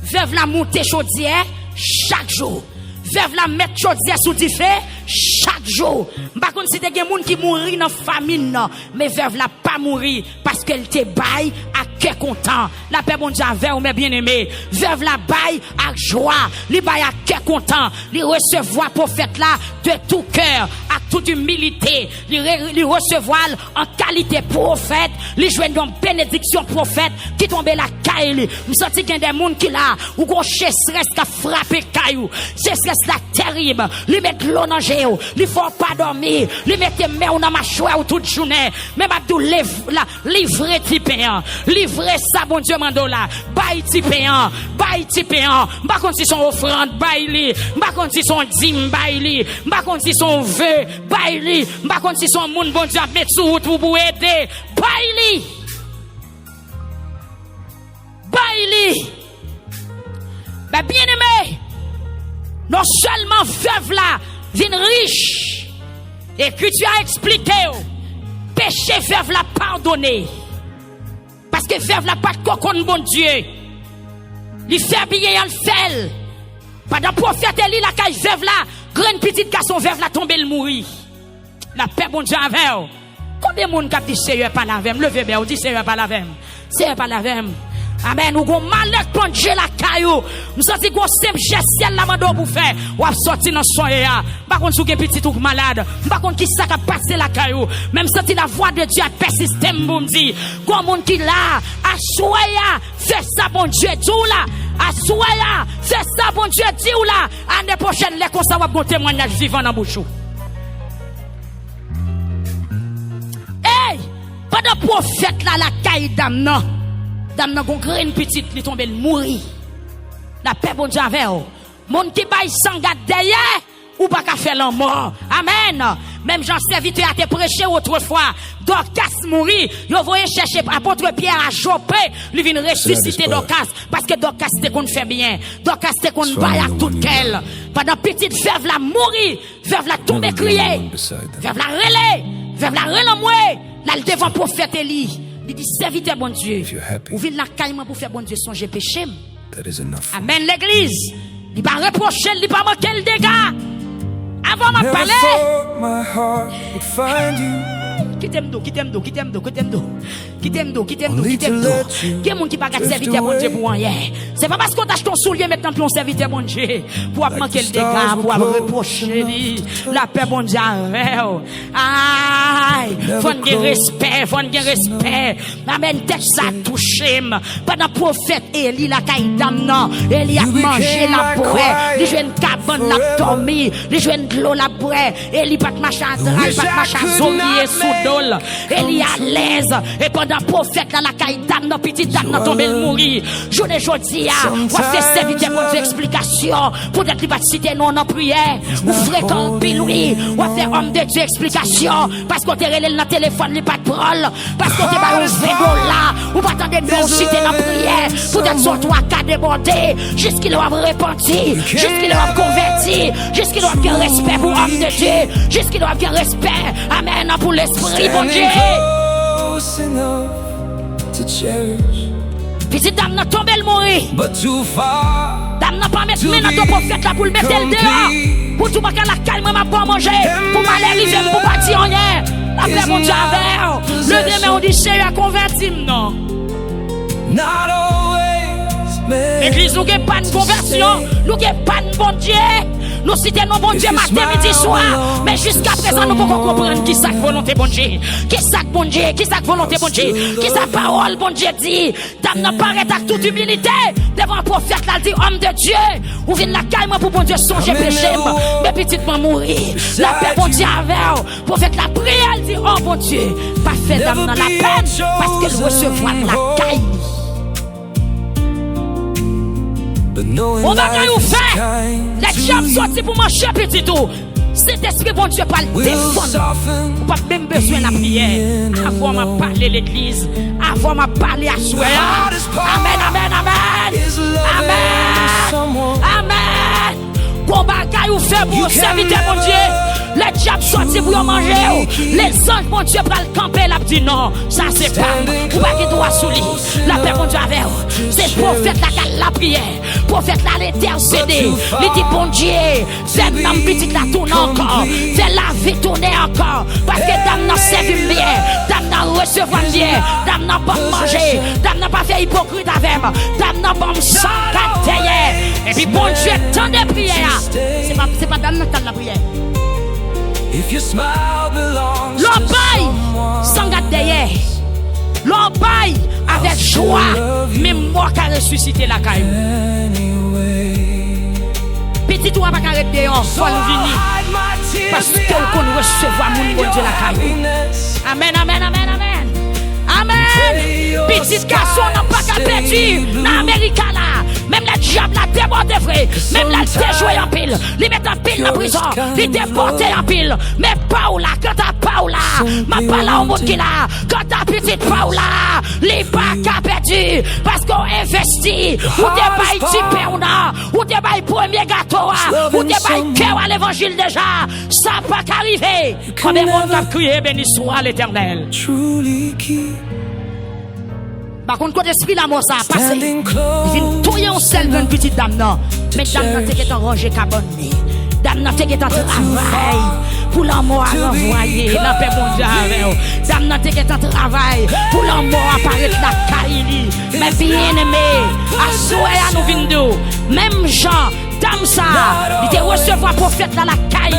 A: Veuve la monter chaudière chaque jour. Veuve la mettre chaudière sous du feu chaque jour. Par contre, si des gens qui mourent dans la famine, non. Mais veuve la pas mourir parce qu'elle te baille à cœur content. La paix bon Dieu avec ou mes bien-aimés. Veuve la baille à joie. Li baille à cœur content. Li recevoir prophète là de tout cœur, à toute humilité. Li recevoir en qualité prophète li joue une bénédiction prophète qui tombe la caille. Me senti qu'il y a des gens qui là, ou gros stress qui a frappé caillou. C'est stress là terrible. Li met l'eau dans géo, li faut pas dormir, li mette main dans mâchoire toute journée. Même Abdou livrer tipéan, livrer ça bon Dieu mando là. Bail tipéan, m'pa konn si son offrande bail li, m'pa konn si son dîme bail li, m'pa konn si son vœu bail li, m'pa konn si son moun bon Dieu mettre sous route pour aider. Bail li. Ben bien aimé, non seulement veuve là vient riche et que tu as expliqué péché veuve là pardonné parce que veuve là pas de cocon bon Dieu il fait bien en fait pendant prophète Eli la caille veuve là grande petite garçon veuve là tomber le mourir la paix bon Dieu avec combien de monde qui dit Seigneur pas la vem levez bien dit Seigneur pas la vem Seigneur pas la vem. Amen, ou gon malek plongé la caillou. Nous senti gon simple ciel la mando pour faire. Ou a sorti dans soya. Pas contre sou gen petit ou malade. Pas contre qui ça ka passer la caillou. Même senti la voix de Dieu a persisté m'bou m'di. Gon moun qui là, a soya, fais ça bon Dieu tout là. A soya, fais ça bon Dieu dit ou là. Année prochaine les comme ça va bon témoignage vivant dans bouchou. Hey, pendant prophète là la caille dame non. Dame nan gon graine petite li tombe mourir. La paix bon Dieu avec ou. Moun qui bail sans garde derrière ou pas ka faire la mort. Amen. Même Jean serviteur a te prêché autrefois. Dorcas mourir, yo voye chercher apôtre Pierre à Joppe, lui vinn ressusciter Dorcas parce que Dorcas te kon fait bien. Dorcas te kon bail à tout quel. Pendant petite veuve la mourir, veuve la tomber crier. Veuve la relé moi. Là le devant prophète Eli. Il dit serviteur bon Dieu. Ou vient la caille pour faire bon Dieu songer péché. Amen l'église. Il pas reprocher, il pas manquer le dégât. Avant m'a parler. Qui t'aime d'eau. Qui est mon qui pas serviteur bon Dieu pour rien. C'est pas parce qu'on tâche ton soulier maintenant pour serviteur bon Dieu pour manquer le dégât, pour reprocher la paix bon Dieu. Aïe, faut un respect. Amen, tête ça touché. Pendant prophète Eli la caille dame non, Eli a mangé la boue, il joue une cabane la dormi, il joue de l'eau la boue, Eli pas de machin pas de machin zombie sous dol. Eli à l'aise et pendant prophète là la caille dame non petite dame non tomber mourir. Journée jodi a, on fait serviteur pour des explications, pour être li pas citer non en prière, ou fréquente lui, on fait homme de Dieu explication parce qu'on te relève dans téléphone li pas de parole, parce qu'on te ba un $20 ou pas attendre non citer dans prière, pour être sur toi cas débordé, jusqu'il doit repentir, jusqu'il doit convertir, jusqu'il doit bien respect pour homme de Dieu, jusqu'il doit bien respect. Amen pour l'esprit bon Dieu. Petite dame n'a tombé le mourir. Dame n'a pas mettre main dans ton prophète là pour le mettre le dehors. Pour tout pas la calme m'a pas manger. Pour mal arriver pour pas dire rien. La paix mon Dieu avec. Le demain on dit Seigneur converti non. Église nous n'avons pas de conversion, nous n'avons pas de bon Dieu. Nous citons nos bon Dieu matin, midi, soir. Mais jusqu'à présent, nous pouvons comprendre qui ça volonté bon Dieu. Qui ça bon Dieu, qui ça volonté bon Dieu. Qui ça parole bon Dieu dit. Dame n'a pas arrêté avec toute humilité. Devant le prophète, là, dit homme de Dieu. Ou vient la caille pour bon Dieu songer péché. Mais petite maman mourir. La paix bon Dieu avec. Prophète la prière, elle dit oh bon Dieu. Pas fait dame dans la peine. Parce qu'elle recevra la caille. On va nous faire. Les diables sortent pour manger petit tout. Cet esprit bon Dieu pas le défendre. Ou pas même besoin de la prière. Avant m'a parlé l'église. Avant m'a parlé à soi. Amen, amen, amen. Amen. Amen. Bon bagay ou fait pour serviteur mon Dieu. Les diables sortent pour manger. Les anges mon Dieu pour le camper là dit non, ça c'est pas. Ou pas qui doit sous lui. La paix mon Dieu avec. C'est prophète la prière. Prophète là l'intercéder. Il dit bon Dieu, fais l'âme petite la tourne encore. Fais la vie tourner encore. Parce que dame n'a servi bien. Dame n'a recevoir bien. Dame n'a pas mangé. Dame n'a pas fait hypocrite avec. Dame n'a pas sans derrière. Et puis bon Dieu tant de prières. C'est pas dame dans la prière. L'oreille sans garde derrière. l'on baille avec joie, même moi qui a ressuscité la caille. Petit toi pas arrêter en faut venir parce que qu'on recevoir mon bon Dieu la caille. Amen, amen, amen, amen. Amen. Petit garçon n'a pas qu'à perdre dans l'Amérique là. Même la diable la débordé vrai. Même la déjoué en pile. Li met en pile dans la prison. Li déporté en pile. Mais Paola, quand t'as Paola, ma parole au monde qui là. Quand t'as petite Paola, li pas qu'à perdu. Parce qu'on investit. Ou débaille type ou non. Ou débaille premier gâteau. Ou débaille cœur à l'évangile déjà. Ça pas qu'arriver. Combien de monde a crié béni soit l'Éternel. Par contre, quand l'esprit la mort ça a passé, il vient touiller un seul une petite dame non. Mais dame n'a t'es qu'en ranger cabane. Dame n'a t'es qu'en travail pour l'amour à renvoyer. La paix mondiale. Dame n'a t'es qu'en travail pour l'amour apparaître la caille. Mais bien aimé, à souhait à nous vindou. Même Jean, dame ça, il te recevoir prophète dans la caille.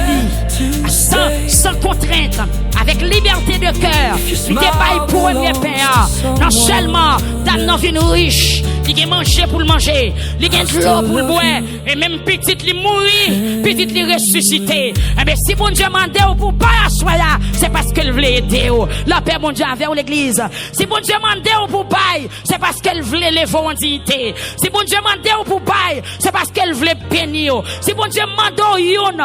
A: Sans contrainte, avec liberté de cœur, il débaille pour premier père. Non seulement, dame non vient riche, il a mangé pour le manger, il a de l'eau pour le boire, et même petite il mourit, petite il ressuscité. Mais si bon Dieu mande pour pas assoya, c'est parce qu'elle voulait aider. La paix mon Dieu avec l'église. Si bon Dieu mande pour bail, c'est parce qu'elle voulait lever en dignité. Si bon Dieu mande pour bail, c'est parce qu'elle voulait bénir. Si bon Dieu mande